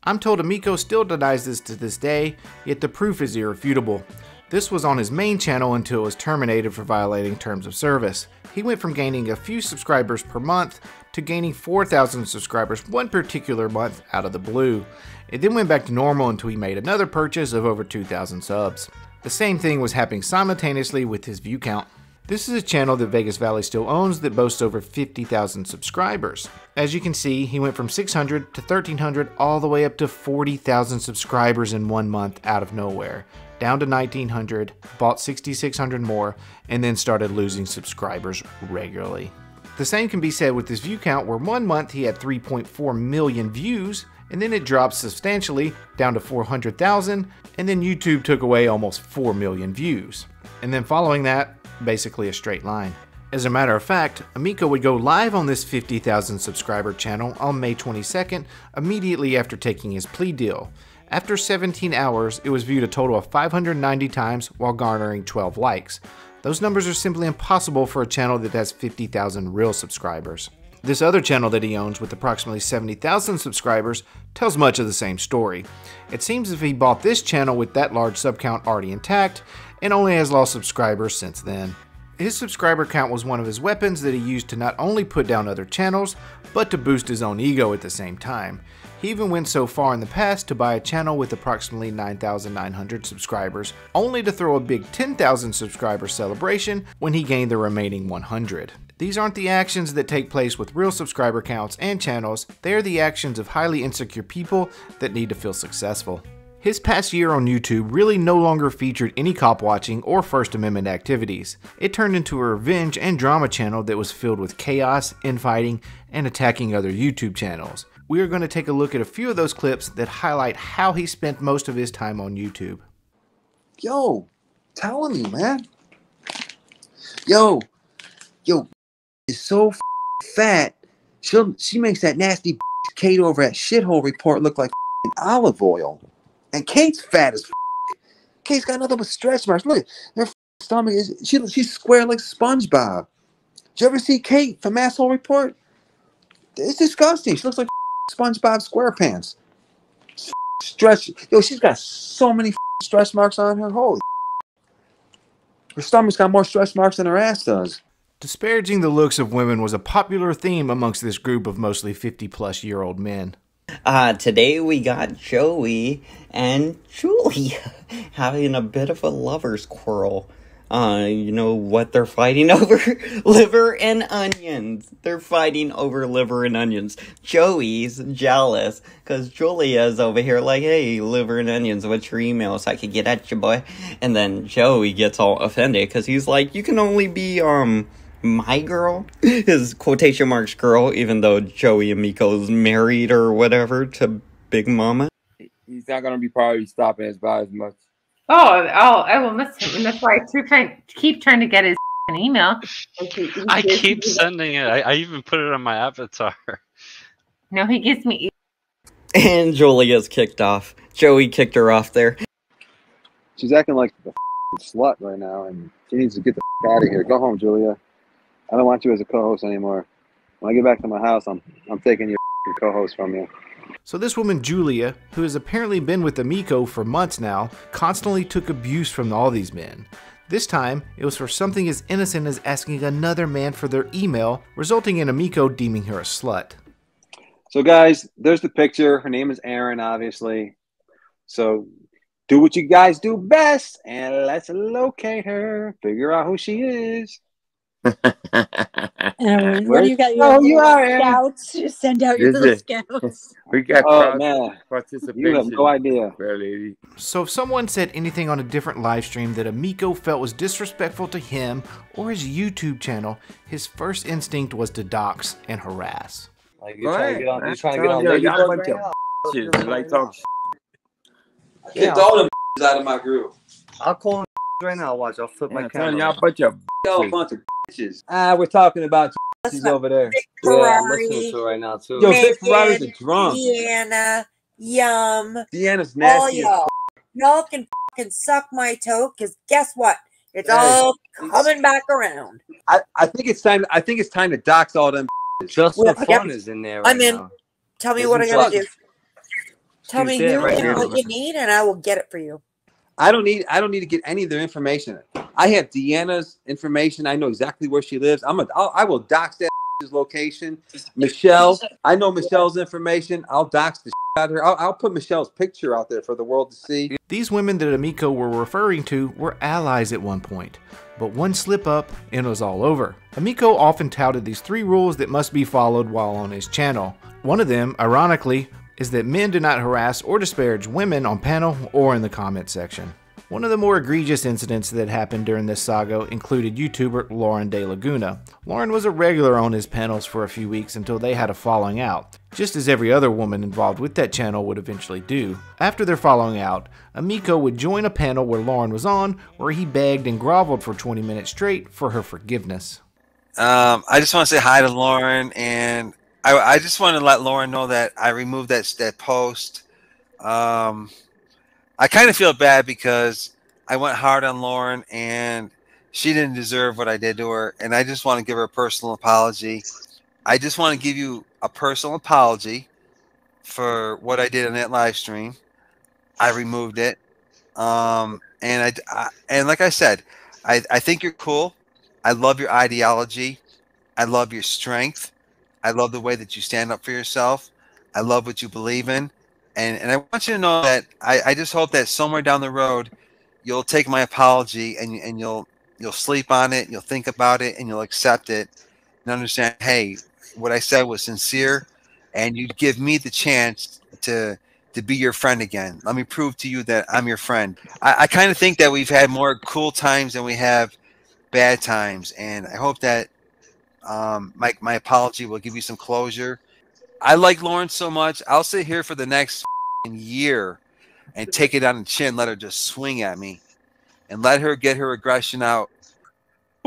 I'm told Amico still denies this to this day, yet the proof is irrefutable. This was on his main channel until it was terminated for violating terms of service. He went from gaining a few subscribers per month to gaining 4,000 subscribers one particular month out of the blue. It then went back to normal until he made another purchase of over 2,000 subs. The same thing was happening simultaneously with his view count. This is a channel that Vegas Valley still owns that boasts over 50,000 subscribers. As you can see, he went from 600 to 1,300 all the way up to 40,000 subscribers in 1 month out of nowhere. Down to 1,900, bought 6,600 more, and then started losing subscribers regularly. The same can be said with his view count, where 1 month he had 3.4 million views, and then it dropped substantially down to 400,000, and then YouTube took away almost 4 million views. And then following that, basically a straight line. As a matter of fact, Amico would go live on this 50,000 subscriber channel on May 22nd, immediately after taking his plea deal. After 17 hours, it was viewed a total of 590 times while garnering 12 likes. Those numbers are simply impossible for a channel that has 50,000 real subscribers. This other channel that he owns with approximately 70,000 subscribers tells much of the same story. It seems as if he bought this channel with that large sub count already intact and only has lost subscribers since then. His subscriber count was one of his weapons that he used to not only put down other channels, but to boost his own ego at the same time. He even went so far in the past to buy a channel with approximately 9,900 subscribers, only to throw a big 10,000 subscriber celebration when he gained the remaining 100. These aren't the actions that take place with real subscriber counts and channels, they are the actions of highly insecure people that need to feel successful. His past year on YouTube really no longer featured any cop watching or First Amendment activities. It turned into a revenge and drama channel that was filled with chaos, infighting, and attacking other YouTube channels. We are going to take a look at a few of those clips that highlight how he spent most of his time on YouTube. Yo, telling you, man. Yo, is so fat. She makes that nasty Kate over at Shithole Report look like olive oil. And Kate's fat as Kate's got nothing but stretch marks. Look, her stomach is she's square like SpongeBob. Did you ever see Kate from Asshole Report? It's disgusting. She looks like SpongeBob SquarePants. Stretch. Yo, she's got so many stretch marks on her. Holy. Her stomach's got more stretch marks than her ass does. Disparaging the looks of women was a popular theme amongst this group of mostly 50-plus-year-old men. Today we got Joey and Julia having a bit of a lover's quarrel. You know what they're fighting over? Liver and onions. They're fighting over liver and onions. Joey's jealous because Julia's over here like, hey, liver and onions, what's your email so I can get at you, boy? And then Joey gets all offended because he's like, you can only be, my girl, his quotation marks girl, even though Joey Amico's married or whatever to Big Mama. He's not going to be probably stopping us by as much. I will miss him, and that's why I keep trying to get his email. I keep sending it. I even put it on my avatar. No, he gives me. And Julia's kicked off. Joey kicked her off there. She's acting like the slut right now, and she needs to get the out of here. Go home, Julia. I don't want you as a co-host anymore. When I get back to my house, I'm taking your co-host from you. So this woman, Julia, who has apparently been with Amico for months now, constantly took abuse from all these men. This time, it was for something as innocent as asking another man for their email, resulting in Amico deeming her a slut. So guys, there's the picture. Her name is Erin, obviously. So do what you guys do best, and let's locate her, figure out who she is. Aaron, what do you got? You are scouts. You send out your little scouts. We got participation. You have no idea. Fair lady. So if someone said anything on a different live stream that Amico felt was disrespectful to him or his YouTube channel, his first instinct was to dox and harass. Like you're trying to get on y'all bunch of bitches. Like talk Get all them out of my group. I'll call them right now. Watch, I'll flip my camera. Y'all bunch of y'all a bunch of bitches. we're talking about she's over there. Yeah, I'm listening to her right now too. Yo, Vic Ferrari's a drunk. Deanna, Yum. Deanna's All nasty. y'all can fucking suck my toe, because guess what? It's all coming back around. I think it's time. I think it's time to dox all them. Just Well, for yep. fun is in there I'm right in. now. Tell me what I Isn't gotta just- do. Tell me She's there who right and now. what you need, and I will get it for you. I don't need to get any of their information. I have Deanna's information. I know exactly where she lives. I will dox that location. Michelle, I know Michelle's information. I'll dox the out of her. I'll put Michelle's picture out there for the world to see. These women that Amico were referring to were allies at one point, but one slip up and it was all over. Amico often touted these 3 rules that must be followed while on his channel. One of them, ironically, is that men do not harass or disparage women on panel or in the comment section. One of the more egregious incidents that happened during this saga included YouTuber Lauren De Laguna. Lauren was a regular on his panels for a few weeks until they had a falling out, just as every other woman involved with that channel would eventually do. After their falling out, Amico would join a panel where Lauren was on, where he begged and groveled for 20 minutes straight for her forgiveness. I just want to say hi to Lauren, and I just want to let Lauren know that I removed that post. I kind of feel bad because I went hard on Lauren and she didn't deserve what I did to her. And I just want to give her a personal apology. I just want to give you a personal apology for what I did in that live stream. I removed it. And like I said, I think you're cool. I love your ideology. I love your strength. I love the way that you stand up for yourself. I love what you believe in. And I want you to know that I just hope that somewhere down the road you'll take my apology and you'll sleep on it, you'll think about it, and you'll accept it and understand, hey, what I said was sincere, and you'd give me the chance to be your friend again. Let me prove to you that I'm your friend. I kind of think that we've had more cool times than we have bad times, and I hope that my apology will give you some closure. I like Lauren so much. I'll sit here for the next year and take it on the chin, let her just swing at me and let her get her aggression out.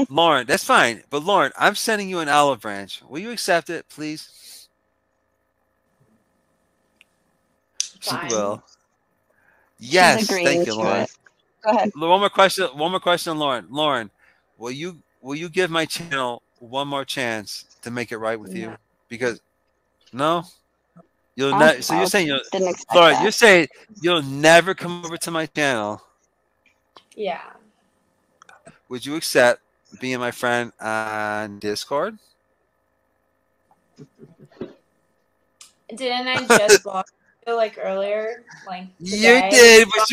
Lauren, that's fine. But Lauren, I'm sending you an olive branch. Will you accept it, please? Fine. She will. Yes, agreeing thank with you, you. Lauren. Go ahead. One more question, Lauren. Lauren, will you give my channel one more chance to make it right with you? Because no, you'll never. So you're saying Lauren, you're saying you'll never come over to my channel. Yeah. Would you accept being my friend on Discord? Didn't I just block you like earlier? Like You today? did, but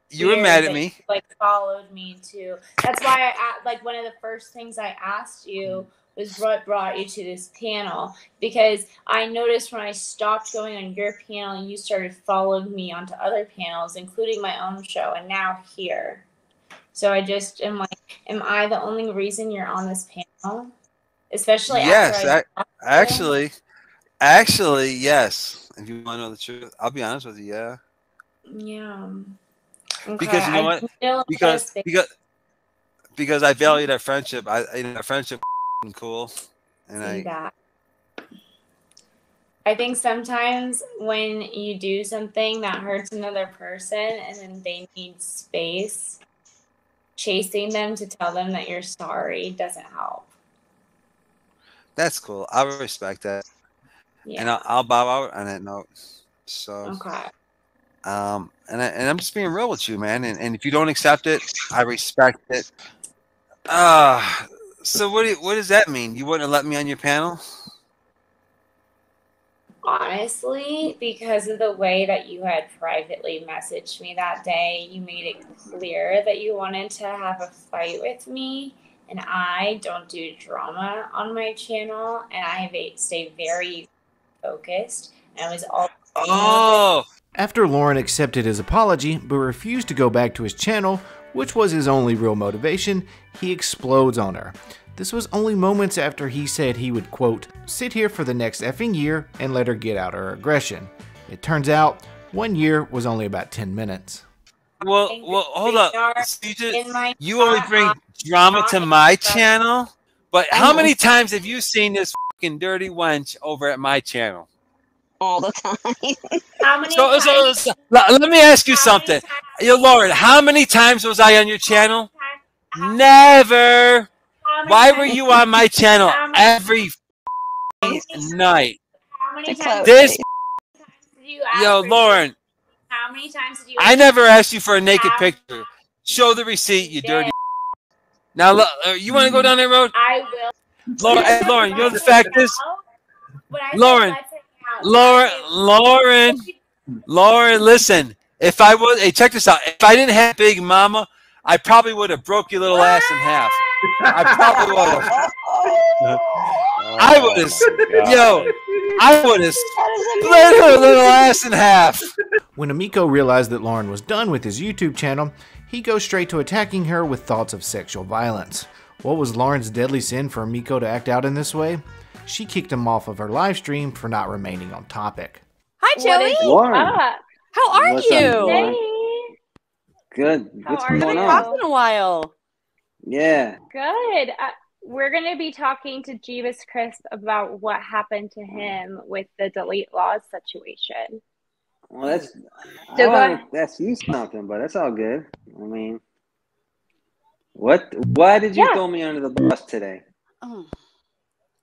you were mad at that me. You, like followed me too. That's why like one of the first things I asked you was what brought you to this panel, because I noticed when I stopped going on your panel, you started following me onto other panels, including my own show, and now here. So I just am like, am I the only reason you're on this panel? Especially Yes, after actually, yes. If you want to know the truth, I'll be honest with you. Yeah. Yeah. Okay. Because you know what? Because I value that friendship. That friendship is cool, and I think sometimes when you do something that hurts another person and then they need space, chasing them to tell them that you're sorry doesn't help. That's cool. I respect that. Yeah. And I'll bow out on that note. So okay. And I'm just being real with you, man. And if you don't accept it, I respect it. So what does that mean? You wouldn't have let me on your panel? Honestly, because of the way that you had privately messaged me that day, you made it clear that you wanted to have a fight with me, and I don't do drama on my channel, and I stay very focused. And I was all After Lauren accepted his apology but refused to go back to his channel, which was his only real motivation, he explodes on her. This was only moments after he said he would, quote, sit here for the next effing year and let her get out her aggression. It turns out 1 year was only about 10 minutes. Well, hold up. You only bring drama to my channel? But how many times have you seen this fucking dirty wench over at my channel? all the time. How many So, let me ask you something. Lauren, how many times was I on your channel? Never. Why were you on my channel every night. How many The times? This, Did you ask yo, for Lauren, How many times did you? I never asked you for a naked picture. Show the receipt, you dirty. Now, look, you want to go down that road? I will. Lauren, hey, Lauren, you know the fact is, Lauren, listen. If I was, hey, check this out. If I didn't have Big Mama, I probably would have broke your little ass in half. I probably would have. I would have, I would have split her little ass in half. When Emiko realized that Lauren was done with his YouTube channel, he goes straight to attacking her with thoughts of sexual violence. What was Lauren's deadly sin for Emiko to act out in this way? She kicked him off of her live stream for not remaining on topic. Hi, Joey. Lauren. How are What's you? up, Lauren? Good. What's going haven't on? talked in a while. Yeah. Good. We're going to be talking to Jeebus Crisp about what happened to him with the delete laws situation. Well, that's So that's you something, but that's all good. I mean, why did you throw me under the bus today?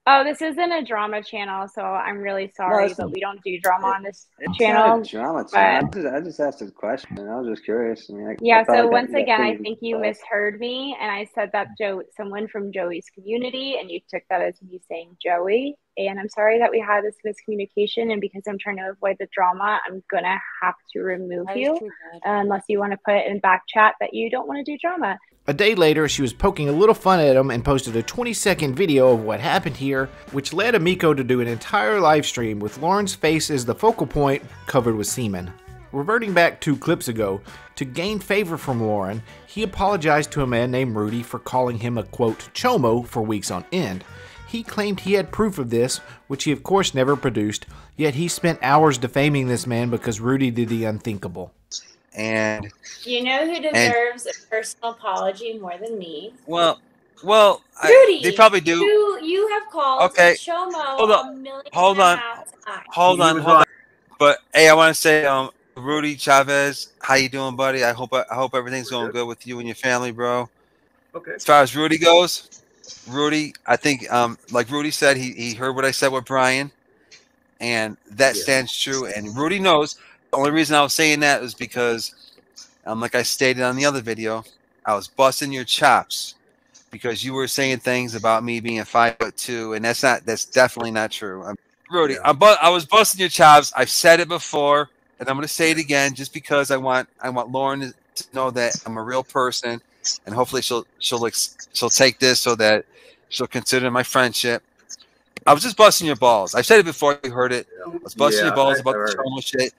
Oh, this isn't a drama channel, so I'm really sorry, but we don't do drama on this channel. It's not a drama channel. I just asked a question. I was just curious. I mean, So once again, I think you misheard me, and I said that someone from Joey's community, and you took that as me saying Joey. And I'm sorry that we had this miscommunication, and because I'm trying to avoid the drama, I'm gonna have to remove you unless you want to put in back chat that you don't want to do drama. A day later, she was poking a little fun at him and posted a 20-second video of what happened here, which led Emiko to do an entire live stream with Lauren's face as the focal point, covered with semen. Reverting back 2 clips ago, to gain favor from Lauren, he apologized to a man named Rudy for calling him a quote chomo for weeks on end. He claimed he had proof of this, which he of course never produced, yet he spent hours defaming this man because Rudy did the unthinkable. And you know who deserves a personal apology more than me? Well, Rudy, they probably do. You have called Chomo a million Hold on. But hey, I want to say, Rudy Chavez, how you doing, buddy? I hope everything's going good with you and your family, bro. Okay. As far as Rudy goes, I think, like Rudy said, he heard what I said with Brian, and that stands true. And Rudy knows. The only reason I was saying that is because, like I stated on the other video, I was busting your chops because you were saying things about me being 5'2", and that's definitely not true. Rudy, I was busting your chops. I've said it before, and I'm going to say it again, just because I want Lauren to know that I'm a real person, and hopefully she'll take this so that she'll consider my friendship. I was just busting your balls. I've said it before. You heard it. I was busting your balls about the trauma shit.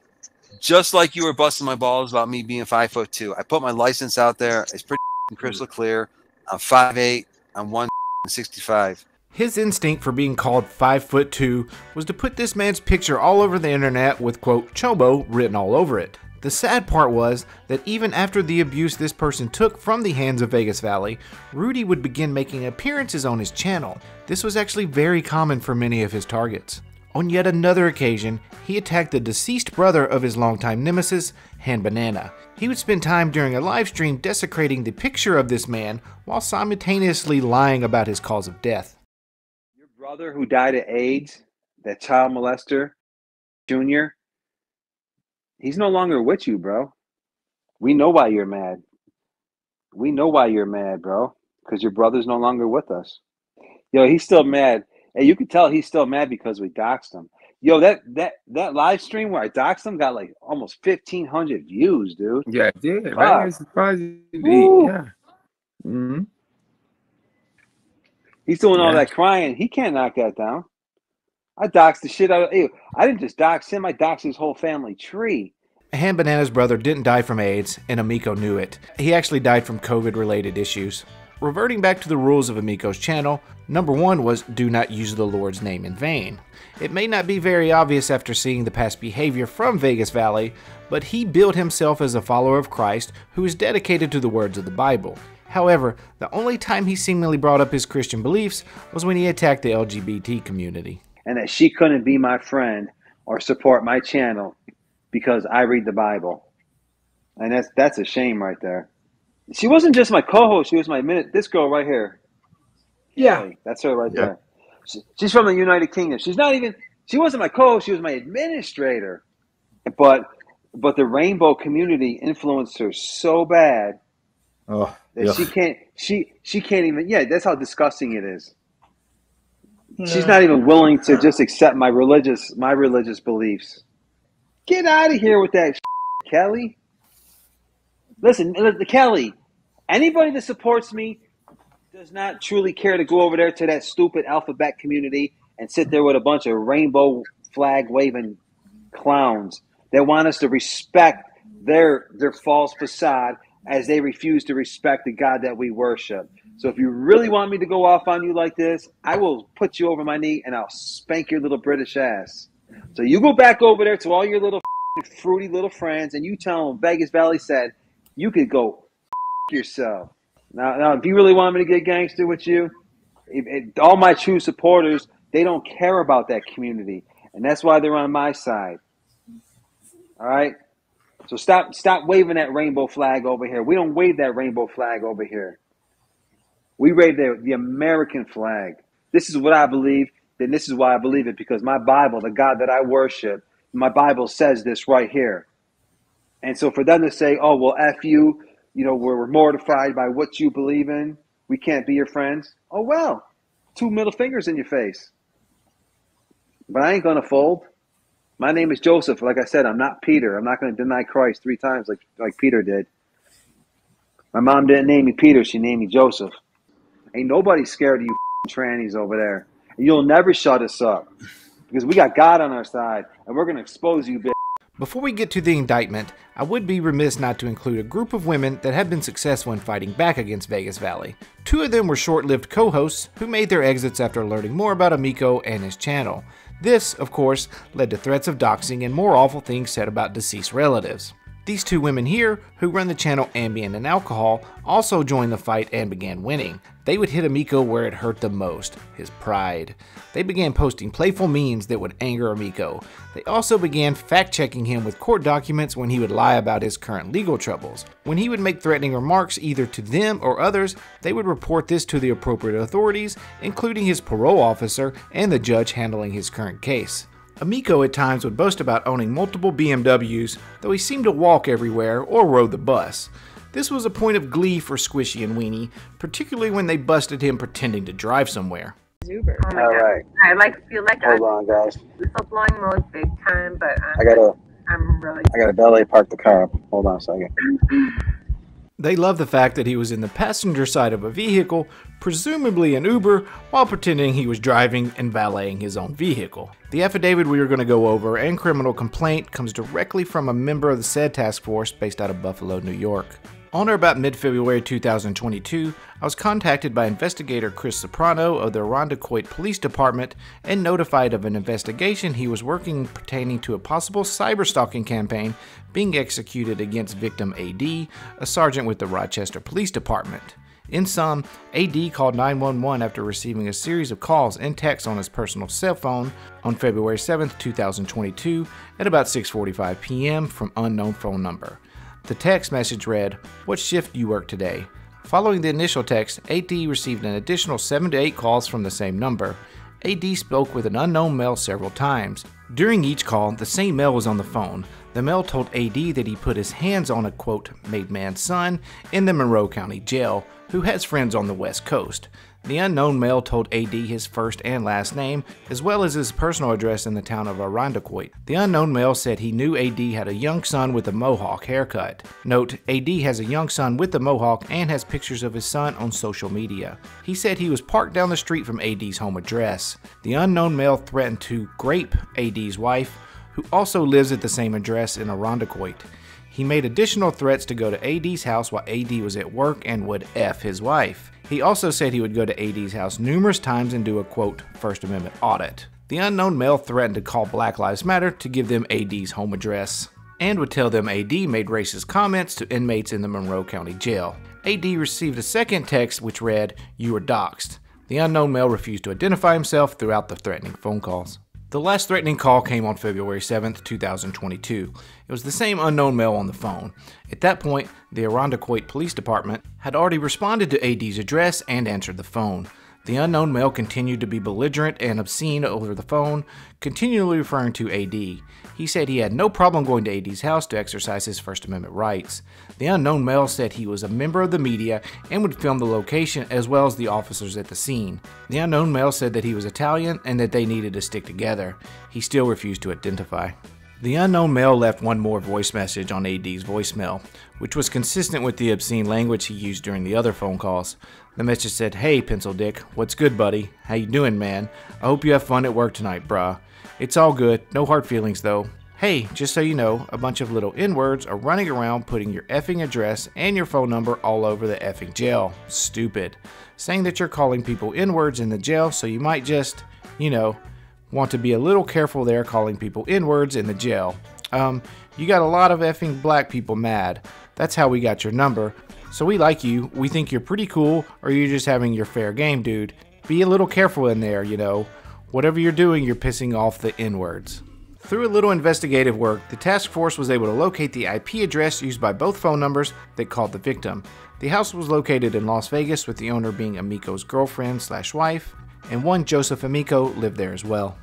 Just like you were busting my balls about me being 5'2". I put my license out there. It's pretty crystal clear. I'm 5'8". I'm 165. His instinct for being called 5'2" was to put this man's picture all over the internet with quote chomo written all over it. The sad part was that even after the abuse this person took from the hands of Vegas Valley, Rudy would begin making appearances on his channel. This was actually very common for many of his targets. On yet another occasion, he attacked the deceased brother of his longtime nemesis, Hand Banana. He would spend time during a live stream desecrating the picture of this man while simultaneously lying about his cause of death. Your brother who died of AIDS, that child molester, Junior, he's no longer with you, bro. We know why you're mad. We know why you're mad, bro, because your brother's no longer with us. Yo, he's still mad. Hey, you can tell he's still mad because we doxed him. Yo, that live stream where I doxed him got like almost 1,500 views, dude. Yeah, it did. Right? It's surprising. Yeah. Mm-hmm. He's doing all that crying. He can't knock that down. I doxed the shit out of you. I didn't just dox him. I doxed his whole family tree. Hand Banana's brother didn't die from AIDS, and Emiko knew it. He actually died from COVID-related issues. Reverting back to the rules of Emiko's channel, number 1 was do not use the Lord's name in vain. It may not be very obvious after seeing the past behavior from Vegas Valley, but he billed himself as a follower of Christ who is dedicated to the words of the Bible. However, the only time he seemingly brought up his Christian beliefs was when he attacked the LGBT community. And that she couldn't be my friend or support my channel because I read the Bible. And that's a shame right there. She wasn't just my co-host. She was my minute. This girl right here. Yeah. That's her right there. She's from the United Kingdom. She wasn't my co-host, she was my administrator. But the rainbow community influenced her so bad that she can't even, that's how disgusting it is. She's not even willing to just accept my religious beliefs. Get out of here with that Kelly. Listen, Kelly, anybody that supports me does not truly care to go over there to that stupid alphabet community and sit there with a bunch of rainbow flag waving clowns that want us to respect their false facade as they refuse to respect the God that we worship. So if you really want me to go off on you like this, I will put you over my knee and I'll spank your little British ass. So you go back over there to all your little fruity little friends and you tell them Vegas Valley said you could go yourself. Now, if you really want me to get gangster with you, all my true supporters, they don't care about that community. And that's why they're on my side. All right? So stop waving that rainbow flag over here. We don't wave that rainbow flag over here. We wave the American flag. This is what I believe, and this is why I believe it, because my Bible, the God that I worship, my Bible says this right here. And so for them to say, oh, well, F you, we're mortified by what you believe in, we can't be your friends. Oh, well, 2 middle fingers in your face. But I ain't going to fold. My name is Joseph. Like I said, I'm not Peter. I'm not going to deny Christ 3 times like Peter did. My mom didn't name me Peter. She named me Joseph. Ain't nobody scared of you trannies over there. And you'll never shut us up because we got God on our side, and we're going to expose you, bitch. Before we get to the indictment, I would be remiss not to include a group of women that have been successful in fighting back against Vegas Valley. 2 of them were short-lived co-hosts who made their exits after learning more about Amico and his channel. This, of course, led to threats of doxing and more awful things said about deceased relatives. These 2 women here, who run the channel Ambient and Alcohol, also joined the fight and began winning. They would hit Amico where it hurt the most, his pride. They began posting playful memes that would anger Amico. They also began fact-checking him with court documents when he would lie about his current legal troubles. When he would make threatening remarks either to them or others, they would report this to the appropriate authorities, including his parole officer and the judge handling his current case. Amico at times would boast about owning multiple BMWs, though he seemed to walk everywhere or rode the bus. This was a point of glee for Squishy and Weenie, particularly when they busted him pretending to drive somewhere. Uber. Oh my All God. right. I feel like Hold on, guys. whistleblowing mode big time, but I really. gotta valet park the car. Hold on a second. They loved the fact that he was in the passenger side of a vehicle, presumably an Uber, while pretending he was driving and valeting his own vehicle. The affidavit we are going to go over and criminal complaint comes directly from a member of the said task force based out of Buffalo, New York. On or about mid-February 2022, I was contacted by investigator Chris Soprano of the Irondequoit Police Department and notified of an investigation he was working pertaining to a possible cyberstalking campaign being executed against victim AD, a sergeant with the Rochester Police Department. In sum, AD called 911 after receiving a series of calls and texts on his personal cell phone on February 7, 2022 at about 6:45 p.m. from unknown phone number. The text message read, "What shift do you work today?" Following the initial text, AD received an additional 7 to 8 calls from the same number. AD spoke with an unknown male several times. During each call, the same male was on the phone. The male told AD that he put his hands on a, quote, made man's son in the Monroe County Jail, who has friends on the West Coast. The unknown male told AD his first and last name, as well as his personal address in the town of Irondequoit. The unknown male said he knew AD had a young son with a mohawk haircut. Note, AD has a young son with a mohawk and has pictures of his son on social media. He said he was parked down the street from AD's home address. The unknown male threatened to grape AD's wife, who also lives at the same address in Irondequoit. He made additional threats to go to AD's house while AD was at work and would F his wife. He also said he would go to AD's house numerous times and do a, quote, First Amendment audit. The unknown male threatened to call Black Lives Matter to give them AD's home address, and would tell them AD made racist comments to inmates in the Monroe County Jail. AD received a second text which read, "You were doxxed." The unknown male refused to identify himself throughout the threatening phone calls. The last threatening call came on February 7th, 2022. It was the same unknown male on the phone. At that point, the Irondequoit Police Department had already responded to AD's address and answered the phone. The unknown male continued to be belligerent and obscene over the phone, continually referring to AD. He said he had no problem going to AD's house to exercise his First Amendment rights. The unknown male said he was a member of the media and would film the location as well as the officers at the scene. The unknown male said that he was Italian and that they needed to stick together. He still refused to identify. The unknown male left one more voice message on AD's voicemail, which was consistent with the obscene language he used during the other phone calls. The message said, "Hey, Pencil Dick, what's good, buddy? How you doing, man? I hope you have fun at work tonight, brah. It's all good, no hard feelings though. Hey, just so you know, a bunch of little N-words are running around putting your effing address and your phone number all over the effing jail. Stupid. Saying that you're calling people N-words in the jail, so you might just, want to be a little careful there calling people N-words in the jail. You got a lot of effing black people mad. That's how we got your number. So we like you, we think you're pretty cool, or you're just having your fair game, dude. Be a little careful in there, Whatever you're doing, you're pissing off the N-words." Through a little investigative work, the task force was able to locate the IP address used by both phone numbers that called the victim. The house was located in Las Vegas, with the owner being Amico's girlfriend/wife, and one Joseph Amico lived there as well.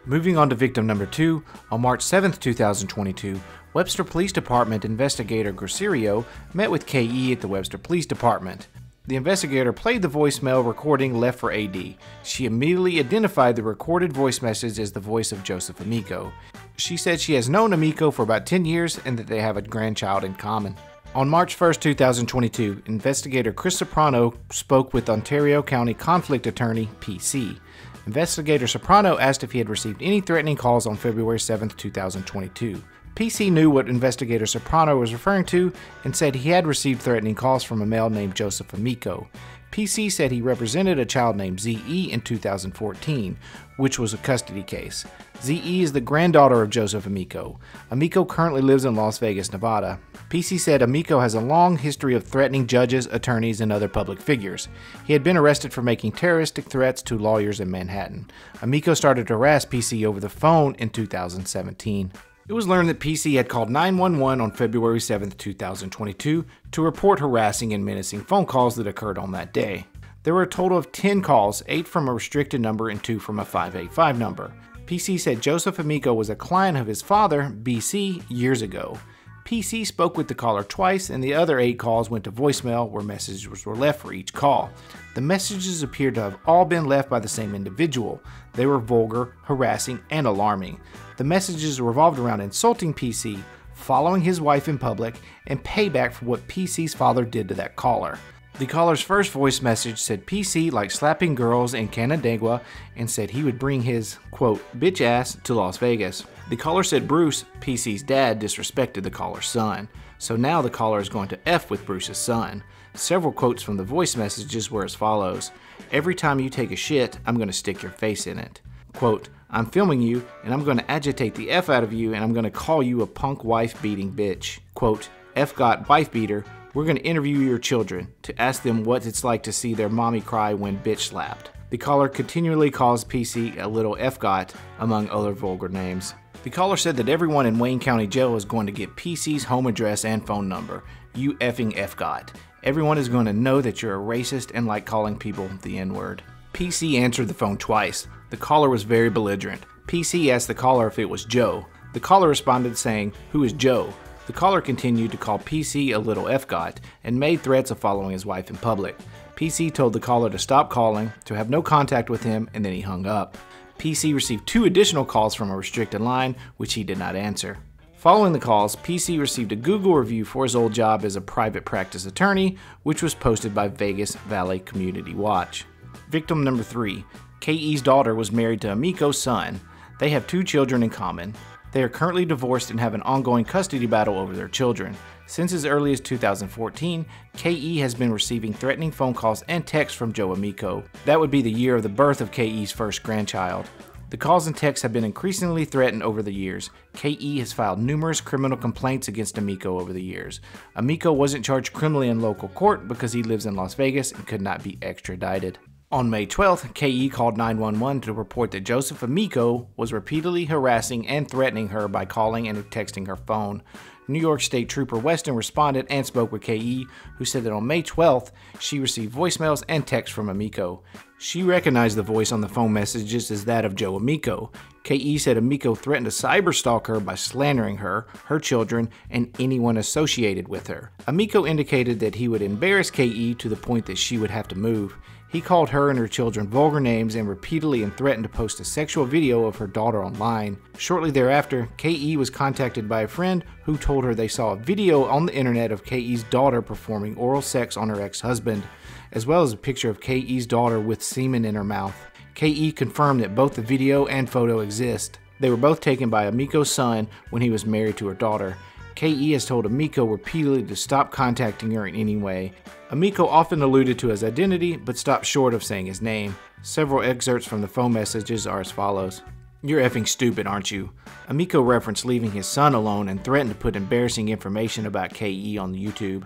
Moving on to victim number 2, on March 7th, 2022, Webster Police Department investigator Grosserio met with KE at the Webster Police Department. The investigator played the voicemail recording left for AD. She immediately identified the recorded voice message as the voice of Joseph Amico. She said she has known Amico for about 10 years and that they have a grandchild in common. On March 1st, 2022, investigator Chris Soprano spoke with Ontario County Conflict Attorney, PC. Investigator Soprano asked if he had received any threatening calls on February 7th, 2022. PC knew what investigator Soprano was referring to and said he had received threatening calls from a male named Joseph Amico. PC said he represented a child named ZE in 2014, which was a custody case. ZE is the granddaughter of Joseph Amico. Amico currently lives in Las Vegas, Nevada. PC said Amico has a long history of threatening judges, attorneys, and other public figures. He had been arrested for making terroristic threats to lawyers in Manhattan. Amico started to harass PC over the phone in 2017. It was learned that PC had called 911 on February 7, 2022 to report harassing and menacing phone calls that occurred on that day. There were a total of 10 calls, 8 from a restricted number and 2 from a 585 number. PC said Joseph Amico was a client of his father, BC, years ago. PC spoke with the caller twice, and the other 8 calls went to voicemail where messages were left for each call. The messages appeared to have all been left by the same individual. They were vulgar, harassing, and alarming. The messages revolved around insulting PC, following his wife in public, and payback for what PC's father did to that caller. The caller's first voice message said PC liked slapping girls in Canandaigua and said he would bring his, quote, bitch ass to Las Vegas. The caller said Bruce, PC's dad, disrespected the caller's son. So now the caller is going to F with Bruce's son. Several quotes from the voice messages were as follows. "Every time you take a shit, I'm going to stick your face in it." Quote, "I'm filming you and I'm going to agitate the F out of you and I'm going to call you a punk wife beating bitch." Quote, "F got wife beater. We're going to interview your children to ask them what it's like to see their mommy cry when bitch slapped." The caller continually calls PC a little F-got, among other vulgar names. The caller said that everyone in Wayne County Jail is going to get PC's home address and phone number. "You effing F-got. Everyone is going to know that you're a racist and like calling people the N-word." PC answered the phone twice. The caller was very belligerent. PC asked the caller if it was Joe. The caller responded saying, "Who is Joe?" The caller continued to call PC a little F-got and made threats of following his wife in public. PC told the caller to stop calling, to have no contact with him, and then he hung up. PC received 2 additional calls from a restricted line, which he did not answer. Following the calls, PC received a Google review for his old job as a private practice attorney, which was posted by Vegas Valley Community Watch. Victim number 3. KE's daughter was married to Amico's son. They have 2 children in common. They are currently divorced and have an ongoing custody battle over their children. Since as early as 2014, KE has been receiving threatening phone calls and texts from Joe Amico. That would be the year of the birth of KE's first grandchild. The calls and texts have been increasingly threatened over the years. KE has filed numerous criminal complaints against Amico over the years. Amico wasn't charged criminally in local court because he lives in Las Vegas and could not be extradited. On May 12th, KE called 911 to report that Joseph Amico was repeatedly harassing and threatening her by calling and texting her phone. New York State Trooper Weston responded and spoke with KE, who said that on May 12th, she received voicemails and texts from Amico. She recognized the voice on the phone messages as that of Joe Amico. KE said Amico threatened to cyberstalk her by slandering her, her children, and anyone associated with her. Amico indicated that he would embarrass KE to the point that she would have to move. He called her and her children vulgar names and repeatedly threatened to post a sexual video of her daughter online. Shortly thereafter, KE was contacted by a friend who told her they saw a video on the internet of KE's daughter performing oral sex on her ex-husband, as well as a picture of KE's daughter with semen in her mouth. KE confirmed that both the video and photo exist. They were both taken by Amico's son when he was married to her daughter. KE has told Amico repeatedly to stop contacting her in any way. Amico often alluded to his identity, but stopped short of saying his name. Several excerpts from the phone messages are as follows. "You're effing stupid, aren't you?" Amico referenced leaving his son alone and threatened to put embarrassing information about KE on YouTube.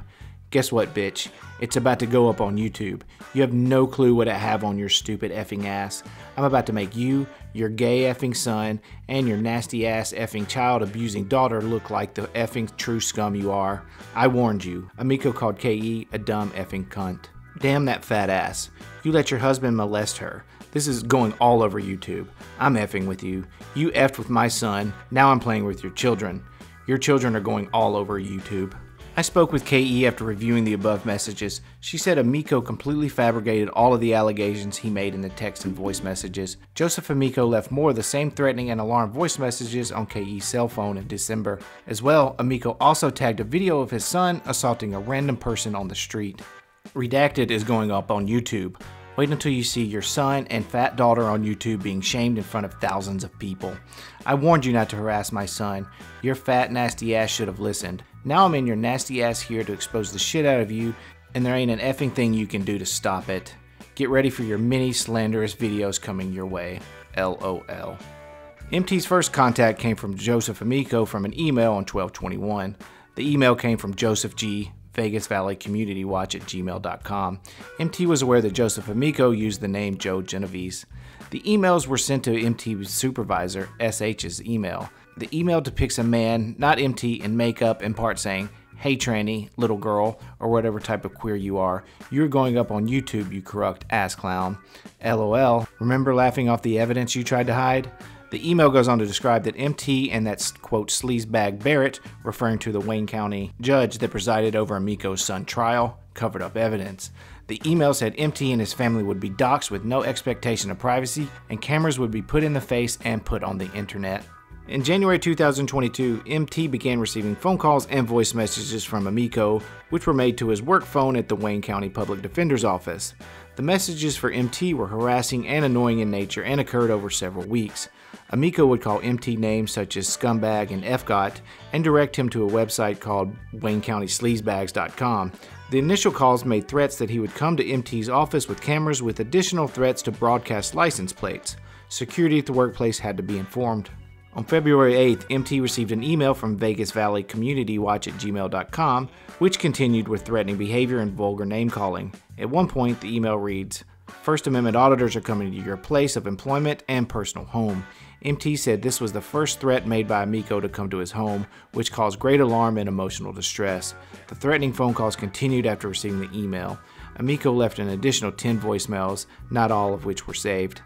"Guess what, bitch? It's about to go up on YouTube. You have no clue what I have on your stupid effing ass. I'm about to make you, your gay effing son, and your nasty ass effing child abusing daughter look like the effing true scum you are. I warned you." Amico called KE a dumb effing cunt. "Damn that fat ass. You let your husband molest her. This is going all over YouTube. I'm effing with you. You effed with my son. Now I'm playing with your children. Your children are going all over YouTube." I spoke with KE after reviewing the above messages. She said Amico completely fabricated all of the allegations he made in the text and voice messages. Joseph Amico left more of the same threatening and alarm voice messages on KE's cell phone in December. As well, Amico also tagged a video of his son assaulting a random person on the street. Redacted is going up on YouTube. Wait until you see your son and fat daughter on YouTube being shamed in front of thousands of people. I warned you not to harass my son. Your fat, nasty ass should have listened. Now I'm in your nasty ass here to expose the shit out of you, and there ain't an effing thing you can do to stop it. Get ready for your many slanderous videos coming your way. LOL. MT's first contact came from Joseph Amico from an email on 12/21. The email came from Joseph G. Vegas Valley Community Watch at gmail.com. MT was aware that Joseph Amico used the name Joe Genovese. The emails were sent to MT's supervisor, SH's email. The email depicts a man, not MT, in makeup, in part saying, "Hey tranny, little girl," or whatever type of queer you are. "You're going up on YouTube, you corrupt ass clown. LOL. Remember laughing off the evidence you tried to hide?" The email goes on to describe that MT and that, quote, sleazebag Barrett, referring to the Wayne County judge that presided over Amico's son trial, covered up evidence. The email said MT and his family would be doxxed with no expectation of privacy, and cameras would be put in the face and put on the internet. In January 2022, MT began receiving phone calls and voice messages from Amico, which were made to his work phone at the Wayne County Public Defender's Office. The messages for MT were harassing and annoying in nature and occurred over several weeks. Amico would call MT names such as scumbag and FGOT and direct him to a website called WayneCountySleazebags.com. The initial calls made threats that he would come to MT's office with cameras, with additional threats to broadcast license plates. Security at the workplace had to be informed. On February 8th, MT received an email from Vegas Valley Community Watch at gmail.com, which continued with threatening behavior and vulgar name-calling. At one point, the email reads, "First Amendment auditors are coming to your place of employment and personal home." MT said this was the first threat made by Amico to come to his home, which caused great alarm and emotional distress. The threatening phone calls continued after receiving the email. Amico left an additional 10 voicemails, not all of which were saved.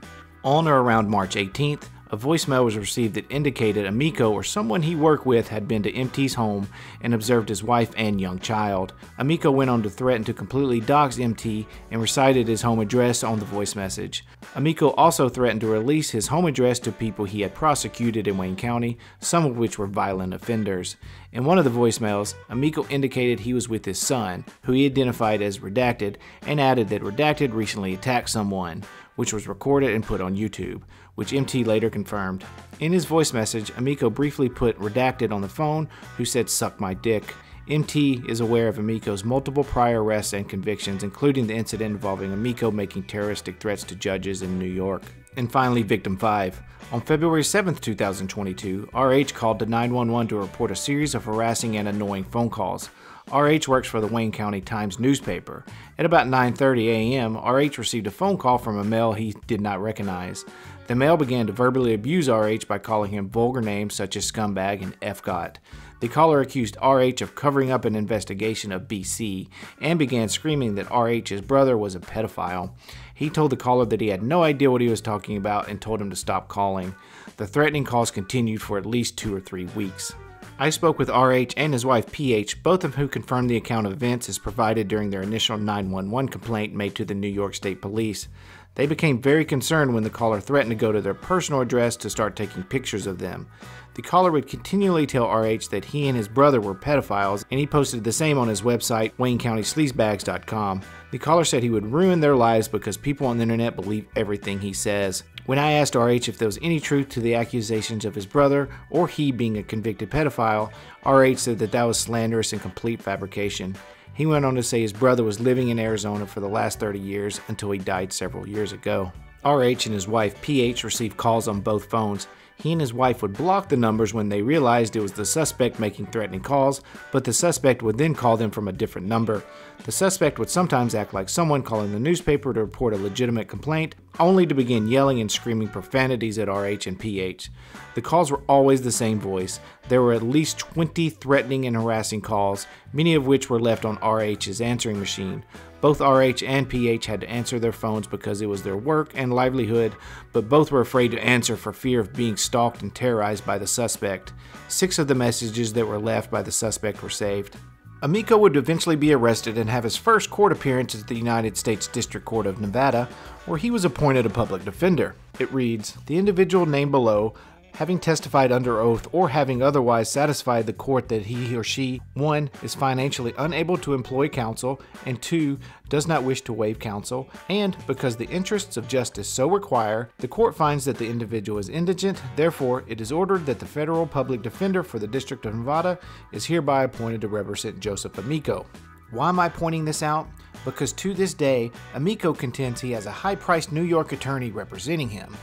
On or around March 18th, a voicemail was received that indicated Amico or someone he worked with had been to MT's home and observed his wife and young child. Amico went on to threaten to completely dox MT and recited his home address on the voice message. Amico also threatened to release his home address to people he had prosecuted in Wayne County, some of which were violent offenders. In one of the voicemails, Amico indicated he was with his son, who he identified as Redacted, and added that Redacted recently attacked someone, which was recorded and put on YouTube, which MT later confirmed. In his voice message, Amico briefly put Redacted on the phone, who said, "Suck my dick." MT is aware of Amico's multiple prior arrests and convictions, including the incident involving Amico making terroristic threats to judges in New York. And finally, Victim 5. On February 7th, 2022, RH called to 911 to report a series of harassing and annoying phone calls. RH works for the Wayne County Times newspaper. At about 9:30 a.m., RH received a phone call from a male he did not recognize. The male began to verbally abuse RH by calling him vulgar names such as scumbag and FGOT. The caller accused RH of covering up an investigation of BC and began screaming that RH's brother was a pedophile. He told the caller that he had no idea what he was talking about and told him to stop calling. The threatening calls continued for at least 2 or 3 weeks. I spoke with RH and his wife PH, both of whom confirmed the account of events as provided during their initial 911 complaint made to the New York State Police. They became very concerned when the caller threatened to go to their personal address to start taking pictures of them. The caller would continually tell RH that he and his brother were pedophiles, and he posted the same on his website, WayneCountySleazebags.com. The caller said he would ruin their lives because people on the internet believe everything he says. When I asked RH if there was any truth to the accusations of his brother or he being a convicted pedophile, RH said that that was slanderous and complete fabrication. He went on to say his brother was living in Arizona for the last 30 years until he died several years ago. RH and his wife PH received calls on both phones. He and his wife would block the numbers when they realized it was the suspect making threatening calls, but the suspect would then call them from a different number. The suspect would sometimes act like someone calling the newspaper to report a legitimate complaint, only to begin yelling and screaming profanities at RH and PH. The calls were always the same voice. There were at least 20 threatening and harassing calls, many of which were left on RH's answering machine. Both RH and PH had to answer their phones because it was their work and livelihood, but both were afraid to answer for fear of being stalked and terrorized by the suspect. 6 of the messages that were left by the suspect were saved. Amico would eventually be arrested and have his first court appearance at the United States District Court of Nevada, where he was appointed a public defender. It reads, "The individual named below, having testified under oath or having otherwise satisfied the court that he or she, 1. is financially unable to employ counsel, and 2. does not wish to waive counsel, and because the interests of justice so require, the court finds that the individual is indigent, therefore it is ordered that the federal public defender for the District of Nevada is hereby appointed to represent Joseph Amico." Why am I pointing this out? Because to this day, Amico contends he has a high-priced New York attorney representing him.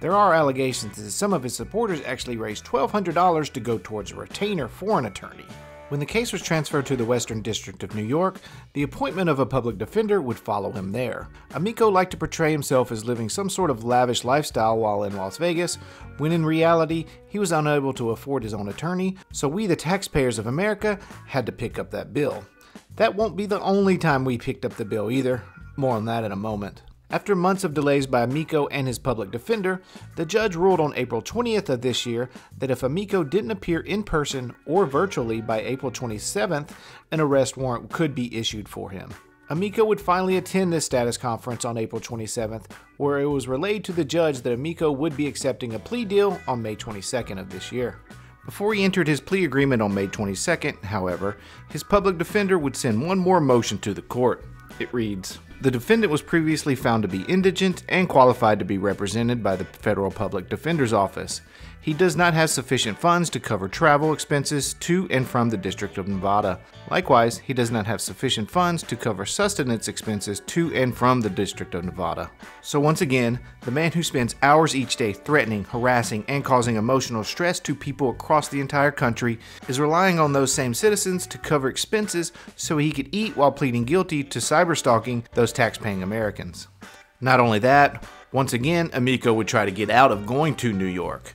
There are allegations that some of his supporters actually raised $1,200 to go towards a retainer for an attorney. When the case was transferred to the Western District of New York, the appointment of a public defender would follow him there. Amico liked to portray himself as living some sort of lavish lifestyle while in Las Vegas, when in reality, he was unable to afford his own attorney, so we, the taxpayers of America, had to pick up that bill. That won't be the only time we picked up the bill either. More on that in a moment. After months of delays by Amico and his public defender, the judge ruled on April 20th of this year that if Amico didn't appear in person or virtually by April 27th, an arrest warrant could be issued for him. Amico would finally attend this status conference on April 27th, where it was relayed to the judge that Amico would be accepting a plea deal on May 22nd of this year. Before he entered his plea agreement on May 22nd, however, his public defender would send one more motion to the court. It reads, "The defendant was previously found to be indigent and qualified to be represented by the Federal Public Defender's Office. He does not have sufficient funds to cover travel expenses to and from the District of Nevada. Likewise, he does not have sufficient funds to cover sustenance expenses to and from the District of Nevada." So once again, the man who spends hours each day threatening, harassing, and causing emotional stress to people across the entire country is relying on those same citizens to cover expenses so he could eat while pleading guilty to cyberstalking those tax-paying Americans. Not only that, once again, Amico would try to get out of going to New York.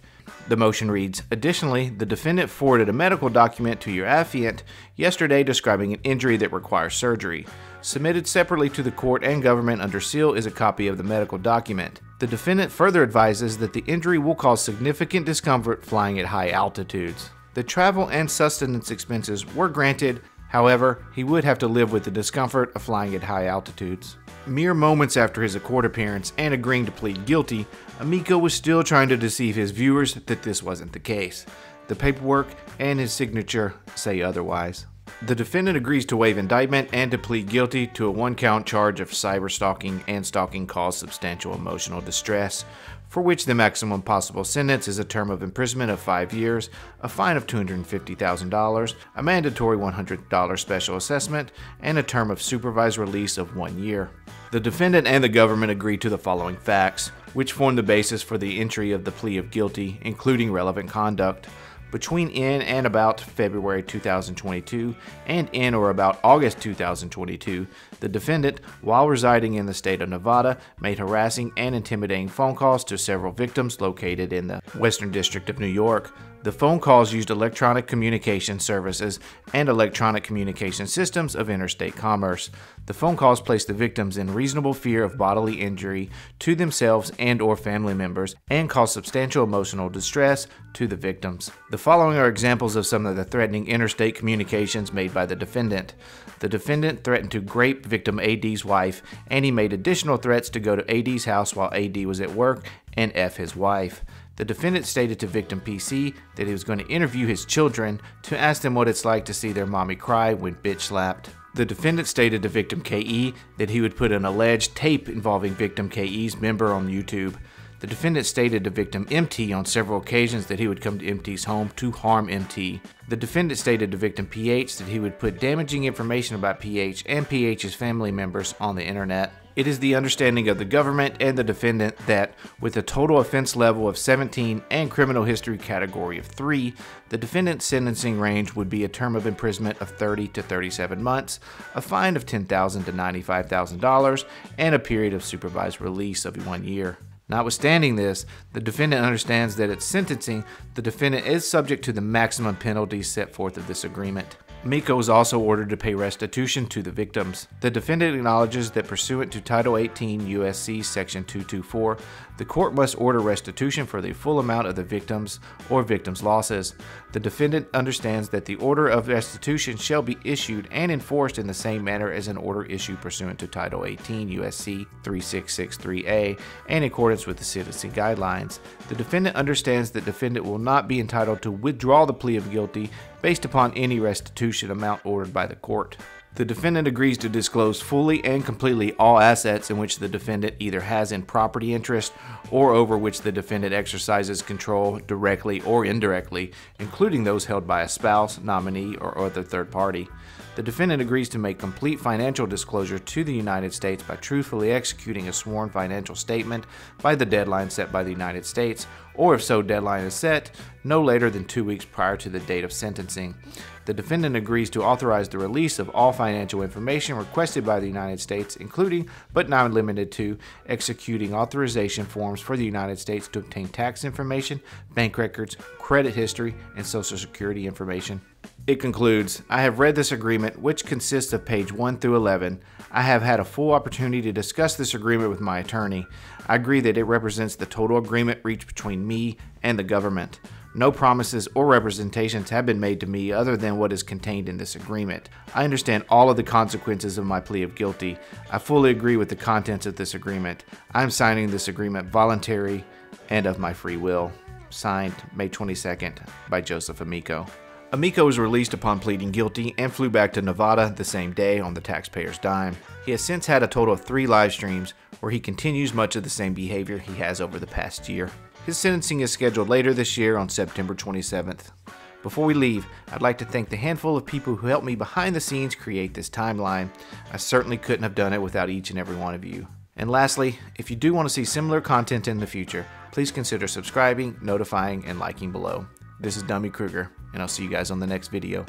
The motion reads, "Additionally, the defendant forwarded a medical document to your affiant yesterday describing an injury that requires surgery. Submitted separately to the court and government under seal is a copy of the medical document. The defendant further advises that the injury will cause significant discomfort flying at high altitudes. The travel and sustenance expenses were granted. However, he would have to live with the discomfort of flying at high altitudes." Mere moments after his court appearance and agreeing to plead guilty, Amico was still trying to deceive his viewers that this wasn't the case. The paperwork and his signature say otherwise. The defendant agrees to waive indictment and to plead guilty to a 1-count charge of cyberstalking and stalking caused substantial emotional distress, for which the maximum possible sentence is a term of imprisonment of 5 years, a fine of $250,000, a mandatory $100 special assessment, and a term of supervised release of 1 year. The defendant and the government agreed to the following facts, which form the basis for the entry of the plea of guilty, including relevant conduct. Between in and about February 2022 and in or about August 2022, the defendant, while residing in the state of Nevada, made harassing and intimidating phone calls to several victims located in the Western District of New York. The phone calls used electronic communication services and electronic communication systems of interstate commerce. The phone calls placed the victims in reasonable fear of bodily injury to themselves and or family members and caused substantial emotional distress to the victims. The following are examples of some of the threatening interstate communications made by the defendant. The defendant threatened to grape victim AD's wife, and he made additional threats to go to AD's house while AD was at work and F his wife. The defendant stated to victim PC that he was going to interview his children to ask them what it's like to see their mommy cry when bitch slapped. The defendant stated to victim KE that he would put an alleged tape involving victim KE's member on YouTube. The defendant stated to victim MT on several occasions that he would come to MT's home to harm MT. The defendant stated to victim PH that he would put damaging information about PH and PH's family members on the internet. It is the understanding of the government and the defendant that, with a total offense level of 17 and criminal history category of 3, the defendant's sentencing range would be a term of imprisonment of 30 to 37 months, a fine of $10,000 to $95,000, and a period of supervised release of 1 year. Notwithstanding this, the defendant understands that at sentencing, the defendant is subject to the maximum penalties set forth of this agreement. Miko is also ordered to pay restitution to the victims. The defendant acknowledges that pursuant to Title 18 U.S.C. Section 224, the court must order restitution for the full amount of the victims or victims' losses. The defendant understands that the order of restitution shall be issued and enforced in the same manner as an order issued pursuant to Title 18 U.S.C. 3663A and in accordance with the sentencing guidelines. The defendant understands that the defendant will not be entitled to withdraw the plea of guilty based upon any restitution amount ordered by the court. The defendant agrees to disclose fully and completely all assets in which the defendant either has in property interest or over which the defendant exercises control directly or indirectly, including those held by a spouse, nominee, or other third party. The defendant agrees to make complete financial disclosure to the United States by truthfully executing a sworn financial statement by the deadline set by the United States, or if so deadline is set, no later than 2 weeks prior to the date of sentencing. The defendant agrees to authorize the release of all financial information requested by the United States, including, but not limited to, executing authorization forms for the United States to obtain tax information, bank records, credit history, and Social Security information. It concludes, I have read this agreement, which consists of page 1 through 11. I have had a full opportunity to discuss this agreement with my attorney. I agree that it represents the total agreement reached between me and the government. No promises or representations have been made to me other than what is contained in this agreement. I understand all of the consequences of my plea of guilty. I fully agree with the contents of this agreement. I am signing this agreement voluntary and of my free will. Signed, May 22nd, by Joseph Amico. Amico was released upon pleading guilty and flew back to Nevada the same day on the taxpayer's dime. He has since had a total of 3 live streams where he continues much of the same behavior he has over the past year. His sentencing is scheduled later this year on September 27th. Before we leave, I'd like to thank the handful of people who helped me behind the scenes create this timeline. I certainly couldn't have done it without each and every one of you. And lastly, if you do want to see similar content in the future, please consider subscribing, notifying, and liking below. This is Dummy Kruger, and I'll see you guys on the next video.